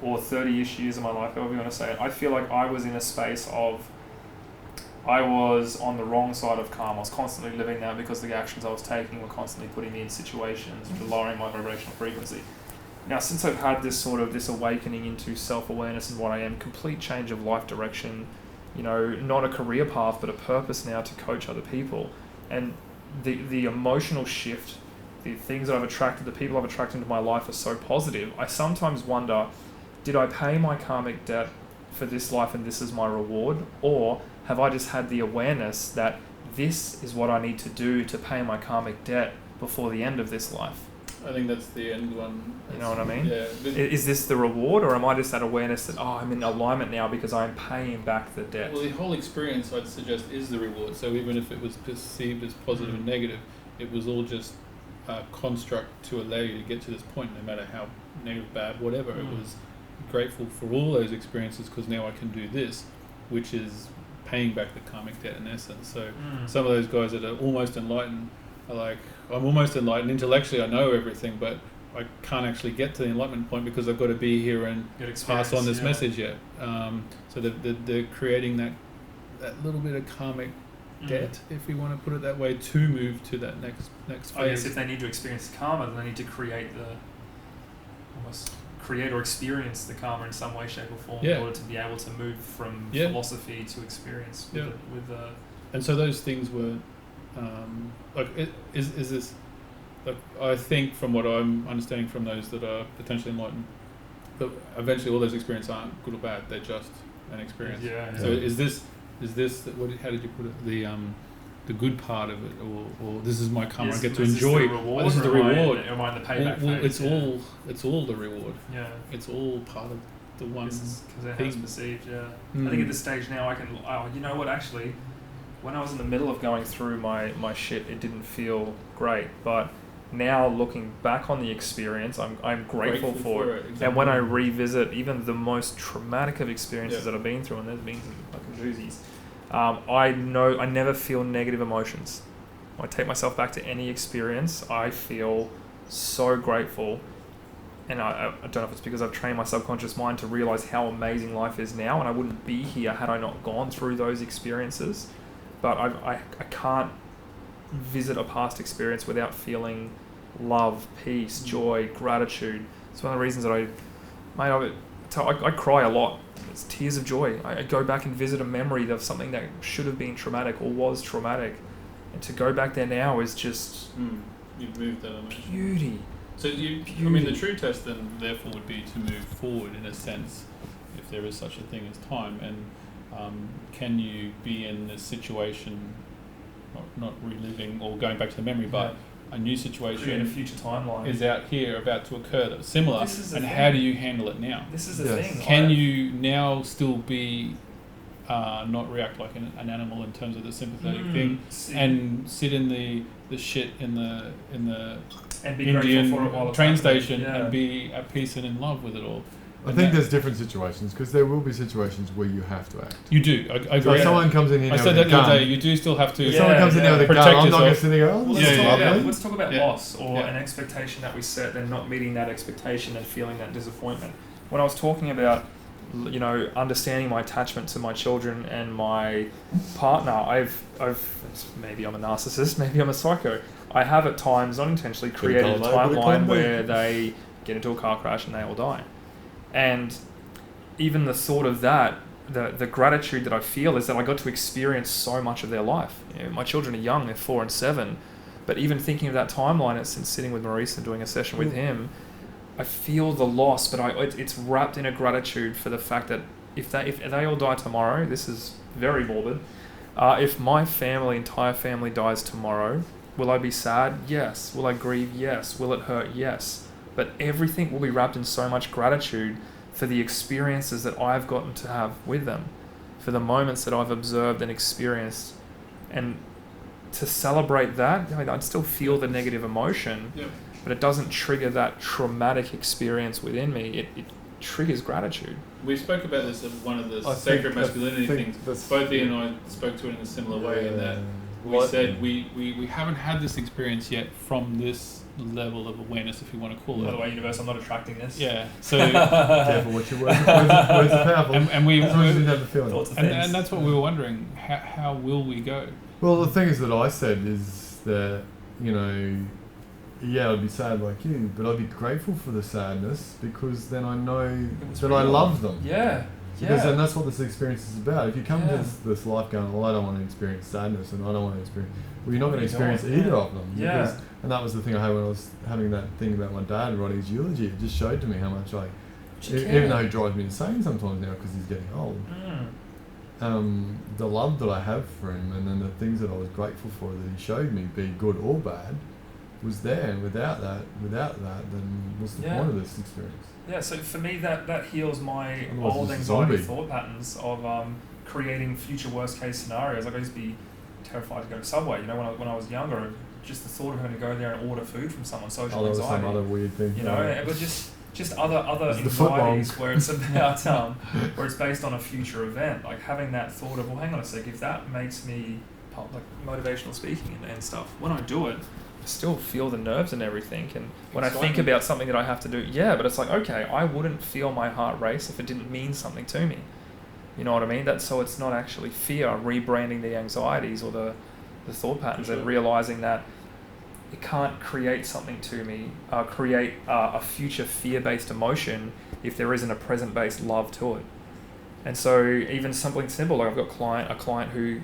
or 30-ish years of my life, however you want to say it, I feel like I was in a space of, I was on the wrong side of karma. I was constantly living that because the actions I was taking were constantly putting me in situations which were lowering my vibrational frequency. Now, since I've had this awakening into self-awareness and what I am, complete change of life direction, not a career path, but a purpose now to coach other people. And the emotional shift, the things that I've attracted, the people I've attracted into my life are so positive. I sometimes wonder, did I pay my karmic debt for this life and this is my reward? Or have I just had the awareness that this is what I need to do to pay my karmic debt before the end of this life? I think that's the end one. You know what I mean? Yeah. Is this the reward, or am I just that awareness that, I'm in alignment now because I'm paying back the debt? Well, the whole experience, I'd suggest, is the reward. So even if it was perceived as positive and negative, it was all just a construct to allow you to get to this point, no matter how negative, bad, whatever. It was grateful for all those experiences because now I can do this, which is paying back the karmic debt in essence. So some of those guys that are almost enlightened are like, I'm almost enlightened. Intellectually, I know everything, but I can't actually get to the enlightenment point because I've got to be here and pass on this message yet. So they're creating that little bit of karmic debt, if we want to put it that way, to move to that next phase. I guess if they need to experience karma, then they need to create or experience the karma in some way, shape, or form in order to be able to move from philosophy to experience with and so those things were is this, like, I think from what I'm understanding from those that are potentially enlightened, that eventually all those experiences aren't good or bad, they're just an experience. So is this how did you put it, the good part of it, or this is my karma, I get to enjoy. This is the reward. Am I in the payback phase? phase? It's all the reward. Yeah. It's all part of the one Because it thing. has perceived, I think at this stage now I can, you know what, actually, when I was in the middle of going through my shit, it didn't feel great, but now looking back on the experience, I'm grateful for it. Exactly. And when I revisit even the most traumatic of experiences that I've been through, and there's been some fucking doozies, I know I never feel negative emotions. When I take myself back to any experience, I feel so grateful. And I don't know if it's because I've trained my subconscious mind to realize how amazing life is now, and I wouldn't be here had I not gone through those experiences. But I can't visit a past experience without feeling love, peace, joy, gratitude. It's one of the reasons that I cry a lot. It's tears of joy. I go back and visit a memory of something that should have been traumatic or was traumatic. And to go back there now is just You've moved that emotion. beauty. So the true test then therefore would be to move forward in a sense, if there is such a thing as time, and can you be in this situation, not reliving or going back to the memory, but a new situation create a future timeline is out here about to occur that's similar, and how do you handle it now? This is the thing. Can you now still be not react like an animal in terms of the sympathetic thing, and sit in the shit in the and be Indian for it while train it's happening. station and be at peace and in love with it all? I think there's different situations, because there will be situations where you have to act. You do. I So agree. if someone comes in here I now said with that a the other gun, day. You do still have to. if someone comes in there with a gun, Protect I'm not going to yourself. sit there and go, oh, Well, this is lovely. let's talk about Yeah. loss or an expectation that we set, then not meeting that expectation and feeling that disappointment. When I was talking about, understanding my attachment to my children and my partner, I've maybe I'm a narcissist, maybe I'm a psycho. I have at times, not intentionally, created a timeline where they get into a car crash and they all die. And even the thought of that, the gratitude that I feel is that I got to experience so much of their life. My children are young, they're 4 and 7, but even thinking of that timeline, since sitting with Maurice and doing a session with him, I feel the loss, but it's wrapped in a gratitude for the fact that if they all die tomorrow, this is very morbid. If my entire family dies tomorrow, will I be sad? Yes. Will I grieve? Yes. Will it hurt? Yes. But everything will be wrapped in so much gratitude for the experiences that I've gotten to have with them, for the moments that I've observed and experienced. And to celebrate that, I'd still feel the negative emotion, but it doesn't trigger that traumatic experience within me. It triggers gratitude. We spoke about this at one of the I sacred think- masculinity I think things. Both Ian and I spoke to it in a similar way, in that we said we haven't had this experience yet from this level of awareness, if you want to call By it. the way, universe, I'm not attracting this. Yeah. So Careful what your words are powerful. and we as long as you have the feeling. Thoughts and things. and that's what we were wondering. How will we go? Well, the thing is that I said is that, I'd be sad like you, but I'd be grateful for the sadness, because then I know that I love them. Yeah. Because Yeah. then that's what this experience is about. If you come Yeah. to this life going, well, I don't want to experience sadness, and I don't want to experience, well, you're not going to You don't, experience either yeah. of them. Yeah. Because, and that was the thing I had when I was having that thing about my dad writing his eulogy. It just showed to me how much even though he drives me insane sometimes now because he's getting old, the love that I have for him, and then the things that I was grateful for that he showed me, be good or bad, was there. And without that, then what's the point of this experience? Yeah, so for me, that heals my Otherwise old it's a anxiety zombie. thought patterns of creating future worst case scenarios. Like I used to be terrified to go to Subway. When I was younger, just the thought of having to go there and order food from someone, social There was anxiety. some other weird thing. It was just other It's the foot anxieties long. where it's about where it's based on a future event. Like having that thought of, well, hang on a sec, if that makes me like motivational speaking and stuff, when I do it, I still feel the nerves and everything. And when I think about something that I have to do, but it's like, okay, I wouldn't feel my heart race if it didn't mean something to me. You know what I mean? So it's not actually fear, rebranding the anxieties or the thought patterns, and realizing that it can't create something to me, create a future fear-based emotion if there isn't a present-based love to it. And so even something simple, like I've got a client who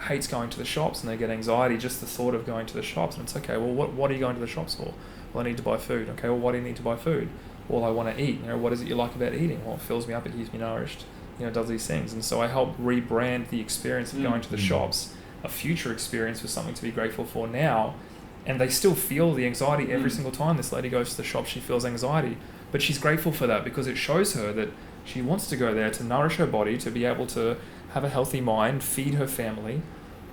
hates going to the shops, and they get anxiety just the thought of going to the shops. And it's okay, well, what are you going to the shops for? Well, I need to buy food. Okay, well, why do you need to buy food? Well, I want to eat. What is it you like about eating? Well, it fills me up, it keeps me nourished, does these things. And so I help rebrand the experience of going to the shops, a future experience with something to be grateful for now. And they still feel the anxiety every single time this lady goes to the shop. She feels anxiety, but she's grateful for that because it shows her that she wants to go there to nourish her body, to be able to have a healthy mind, feed her family.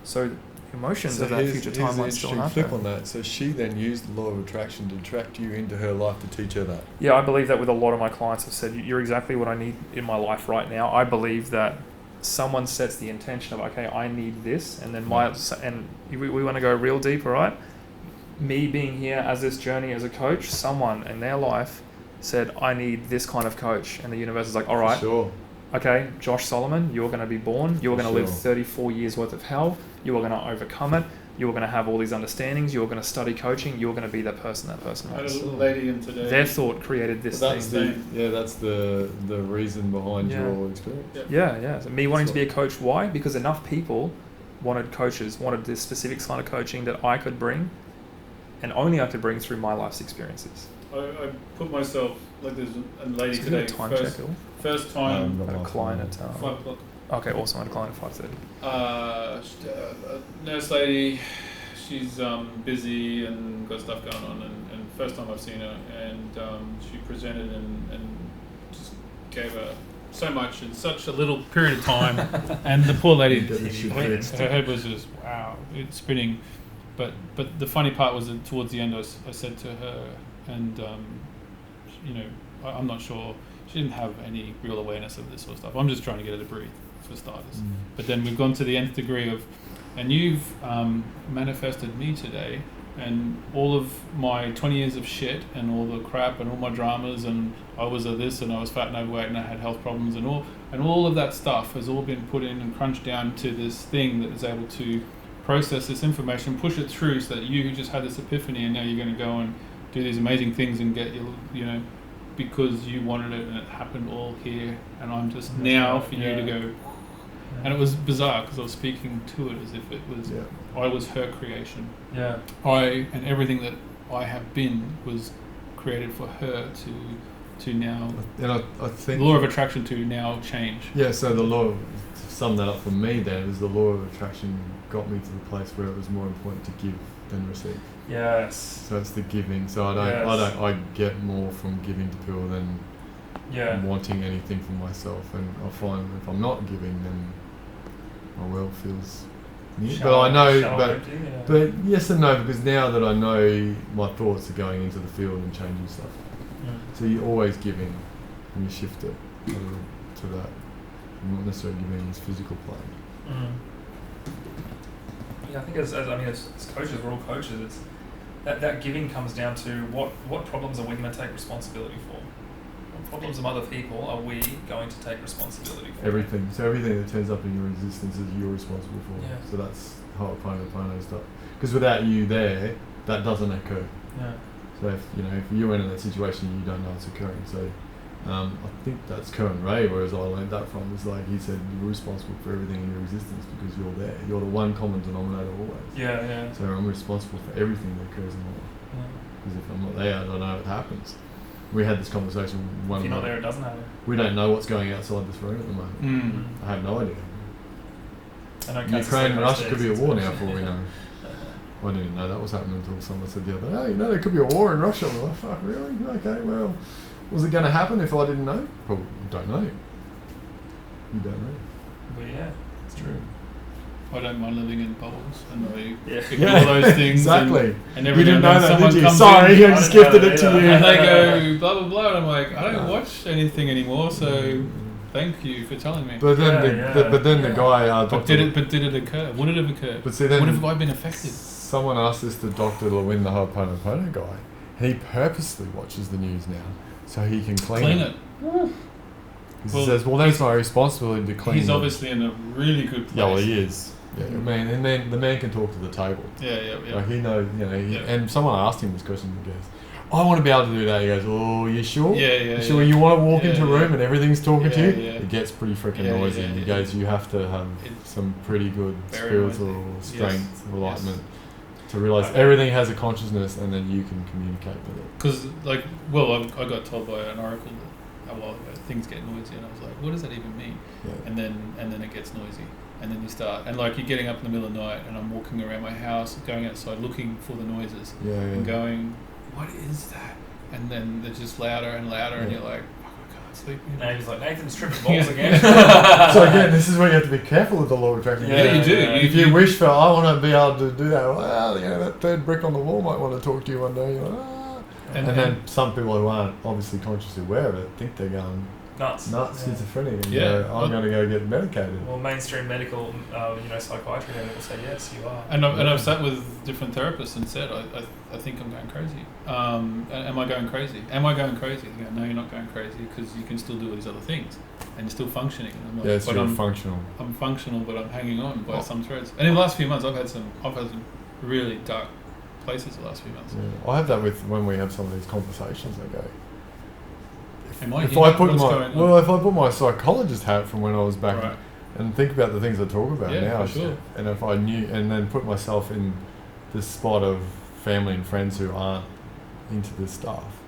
So emotions of that future timeline still have flip her. on that. So she then used the law of attraction to attract you into her life to teach her that. Yeah, I believe that with a lot of my clients. I've said, you're exactly what I need in my life right now. I believe that someone sets the intention of, okay, I need this, and then we want to go real deep, all right? Me being here as this journey as a coach, someone in their life said, I need this kind of coach. And the universe is like, all right, Sure. okay, Josh Solomon, you're going to be born. You're going to live Sure. 34 years worth of hell. You are going to overcome it. You're going to have all these understandings. You're going to study coaching. You're going to be that person I had a was. little lady in today. Their thought created this That's thing. that's the reason behind Yeah. your experience. Yeah. So me wanting to be a coach, why? Because enough people wanted this specific kind of coaching that I could bring, and only I could bring through my life's experiences. I put myself, like there's a lady It's a today, bit of time first check. First time, Had a client at 5 o'clock. Okay, awesome. I had a client at 5:30. Nurse lady, she's busy and got stuff going on, and first time I've seen her, and she presented and just gave her so much in such a little period of time, and the poor lady, her head was just wow, it's spinning. But the funny part was that towards the end, I said to her, and you know, I'm not sure. She didn't have any real awareness of this sort of stuff. I'm just trying to get her to breathe, for starters. But then we've gone to the nth degree of, and you've manifested me today, and all of my 20 years of shit, and all the crap, and all my dramas, and I was a this, and I was fat and overweight, and I had health problems, and all of that stuff has all been put in and crunched down to this thing that is able to process this information, push it through, so that you just had this epiphany, and now you're going to go and do these amazing things and get your, you know, because you wanted it, and it happened all here, and I'm just now for you to go. And it was bizarre because I was speaking to it as if it was I was her creation. Yeah. And everything that I have been was created for her to now. And I think the law of attraction to now change. Yeah. So the law, to sum that up for me, then is the law of attraction got me to the place where it was more important to give than receive. Yes. So it's the giving. So I get more from giving to people than wanting anything for myself. And I find if I'm not giving, then my world feels new. But I know, but yes and no, because now that I know my thoughts are going into the field and changing stuff. So you're always giving, and you shift it to that. You're not necessarily giving this physical plane. Yeah, I think as coaches, we're all coaches. It's that giving comes down to what problems are we going to take responsibility for? What problems of other people are we going to take responsibility for? Everything. So everything that turns up in your existence is you're responsible for. Yeah. So that's Ho'oponopono stuff. Because without you there, that doesn't occur. Yeah. So if you're in that situation, you don't know it's occurring. So I think that's Kern Ray, whereas I learned that from. It's like he said, you're responsible for everything in your existence because you're there. You're the one common denominator always. Yeah, yeah. So I'm responsible for everything that occurs in my life. Because if I'm not there, I don't know what happens. We had this conversation one If you're not there, it doesn't happen. We don't know what's going outside this room at the moment. I have no idea. Ukraine and Russia could be at war now for all we know. I didn't even know that was happening until someone said the other day, hey, there could be a war in Russia. I'm like, fuck, really? Okay, well, was it going to happen if I didn't know? Probably don't know. You don't know. But yeah, it's true. I don't mind living in bubbles and I Yeah. all those things. Exactly. And You every didn't now know and then that, someone did you? comes Sorry, in I just gifted it to you. and they go blah blah blah, and I'm like, I don't watch anything anymore, so thank you for telling me. But then, the guy, but did it occur? Would it have occurred? But see, then would have I been affected? Someone asked this to Dr. Lewin, the Ho'oponopono guy, and he purposely watches the news now so he can clean it. He says, well, that's my responsibility to clean it. He's obviously in a really good place. Yeah, well, he is. Yeah, man, and then the man can talk to the table. Yeah. Like he knows, and someone asked him this question, he goes, I want to be able to do that. He goes, oh, you sure? Yeah. You sure you want to walk into a room and everything's talking to you? Yeah. It gets pretty freaking noisy. He goes, you have to have some pretty good spiritual strength, enlightenment, to realise everything has a consciousness and then you can communicate with it. Because, I got told by an oracle that a while ago things get noisy, and I was like, what does that even mean? Yeah. And then it gets noisy. And then you start, and you're getting up in the middle of the night, and I'm walking around my house, going outside, looking for the noises, and going, what is that? And then they're just louder and louder, and you're like, fuck, I can't sleep. Now he's like, Nathan's tripping balls again. So again, this is where you have to be careful with the law of attraction. Yeah, you do. If you wish for, I want to be able to do that, well, that third brick on the wall might want to talk to you one day. You're like, and then some people who aren't obviously consciously aware of it think they're going nuts, schizophrenic, and go, I'm going to go get medicated. Well, mainstream medical, psychiatry, they will say yes, you are. And I've sat with different therapists and said, I think I'm going crazy. Am I going crazy? Am I going crazy? They go, no, you're not going crazy because you can still do all these other things and you're still functioning. And I'm like, yes, you're functional. I'm functional, but I'm hanging on by some threads. And in the last few months, I've had some really dark places the last few months. Yeah. I have that with when we have some of these conversations. I go, if I put my psychologist hat from when I was back and think about the things I talk about now, and if I knew, and then put myself in this spot of family and friends who aren't into this stuff,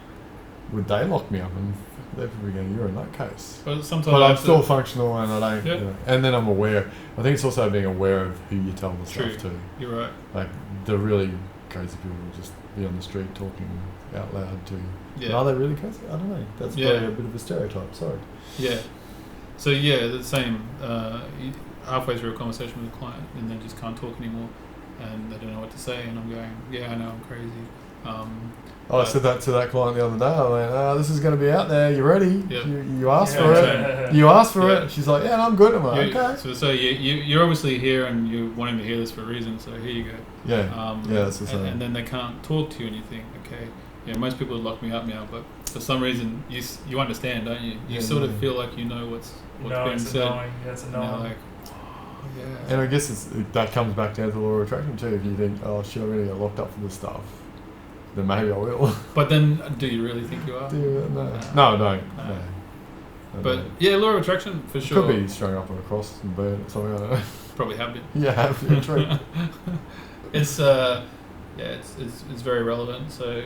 would they lock me up? And they're probably going, you're a nutcase. But sometimes, But I'm still functional, and I don't. Yeah. You know, and then I'm aware. I think it's also being aware of who you tell the True. stuff to. You're right. Like the really crazy people will just be on the street talking out loud to. Yeah. Are they really crazy? I don't know. That's Yeah. probably a bit of a stereotype. Sorry. Yeah. So yeah, the same. Halfway through a conversation with a client, and they just can't talk anymore, and they don't know what to say, and I'm going, yeah, I know, I'm crazy. I said that to that client the other day. I went, this is going to be out there. You ready? Yep. You asked for it. You asked for it. She's like, yeah, no, I'm good. I'm like, okay. So you're obviously here, and you're wanting to hear this for a reason. So here you go. Yeah. That's the same. And then they can't talk to you, and you think, okay, yeah, most people would lock me up now, but for some reason you understand, don't you? You sort of feel like you know what's being said. Yeah, it's annoying. And they're like, oh, yeah. And I guess that comes back down to the law of attraction too. If you think, oh shit, I'm going to get locked up for this stuff, then maybe I will. But then, do you really think you are? No, I don't. No. But yeah, law of attraction for sure. Could be strung up on a cross and burned or something. I don't know. Probably have been. Yeah, true. It's it's very relevant. So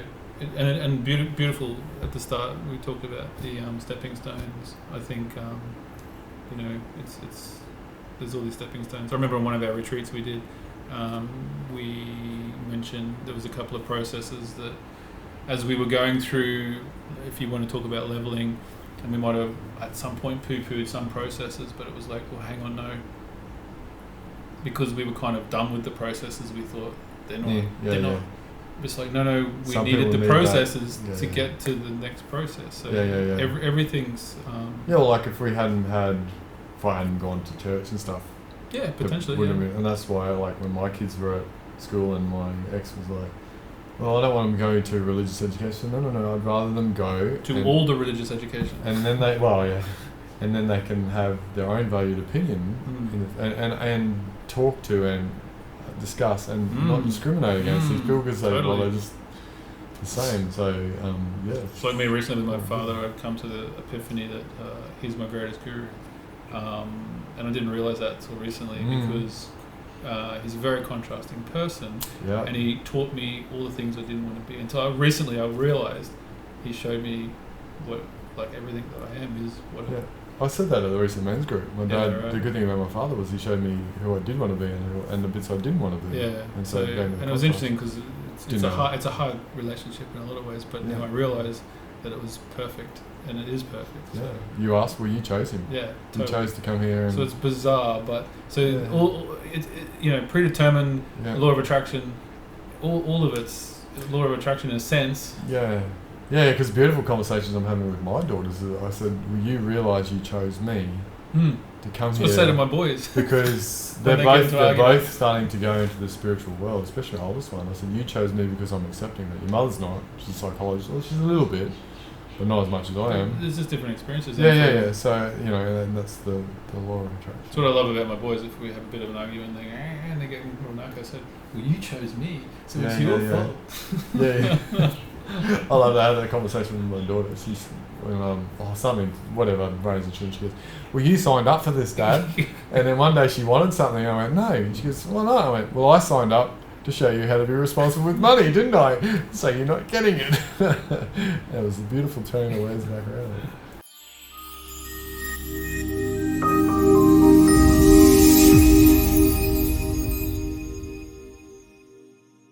and beautiful at the start. We talked about the stepping stones. I think it's there's all these stepping stones. I remember on one of our retreats we did. We mentioned there was a couple of processes that, as we were going through, if you want to talk about leveling, and we might have at some point poo-pooed some processes, but it was like, well, hang on, no, because we were kind of done with the processes. We thought they're not. It's like no, we some needed the processes to get to the next process. So everything's. Well, like if I hadn't gone to church and stuff. Yeah, potentially. And that's why, like, when my kids were at school and my ex was like, well, I don't want them going to religious education. No, I'd rather them go to all the religious education. And then and then they can have their own valued opinion and talk to and discuss and not discriminate against these people because they're just the same. So, It's like me recently with my father, I've come to the epiphany that he's my greatest guru. And I didn't realise that until recently because he's a very contrasting person, and he taught me all the things I didn't want to be. Until recently, I realised he showed me what, like, everything that I am is what. Yeah. I said that at the recent men's group. My dad. The good thing about my father was he showed me who I did want to be and the bits I didn't want to be. Yeah. And it was interesting because it's a hard relationship in a lot of ways, but now I realise that it was perfect. And it is perfect. Yeah, you asked. Well, you chose him. Yeah, totally. You chose to come here. So it's bizarre, but predetermined law of attraction. All of it's law of attraction in a sense. Yeah, because beautiful conversations I'm having with my daughters. I said, well, you realise you chose me to come here. That's what I say to my boys because they're both starting to go into the spiritual world, especially the oldest one. I said, you chose me because I'm accepting that your mother's not. She's a psychologist. Well, she's a little bit. But not as much as I am. There's just different experiences. Yeah. So, and that's the law of attraction. That's what I love about my boys. If we have a bit of an argument, and they get real narco, I said, well, you chose me, so it's your fault. Yeah. I love that. I had that conversation with my daughter. She's, whatever, brains and shit. She goes, well, you signed up for this, Dad. And then one day she wanted something. I went, no. And she goes, well, no. I went, well, I signed up to show you how to be responsible with money, didn't I? So you're not getting it. That was a beautiful turn of words back around.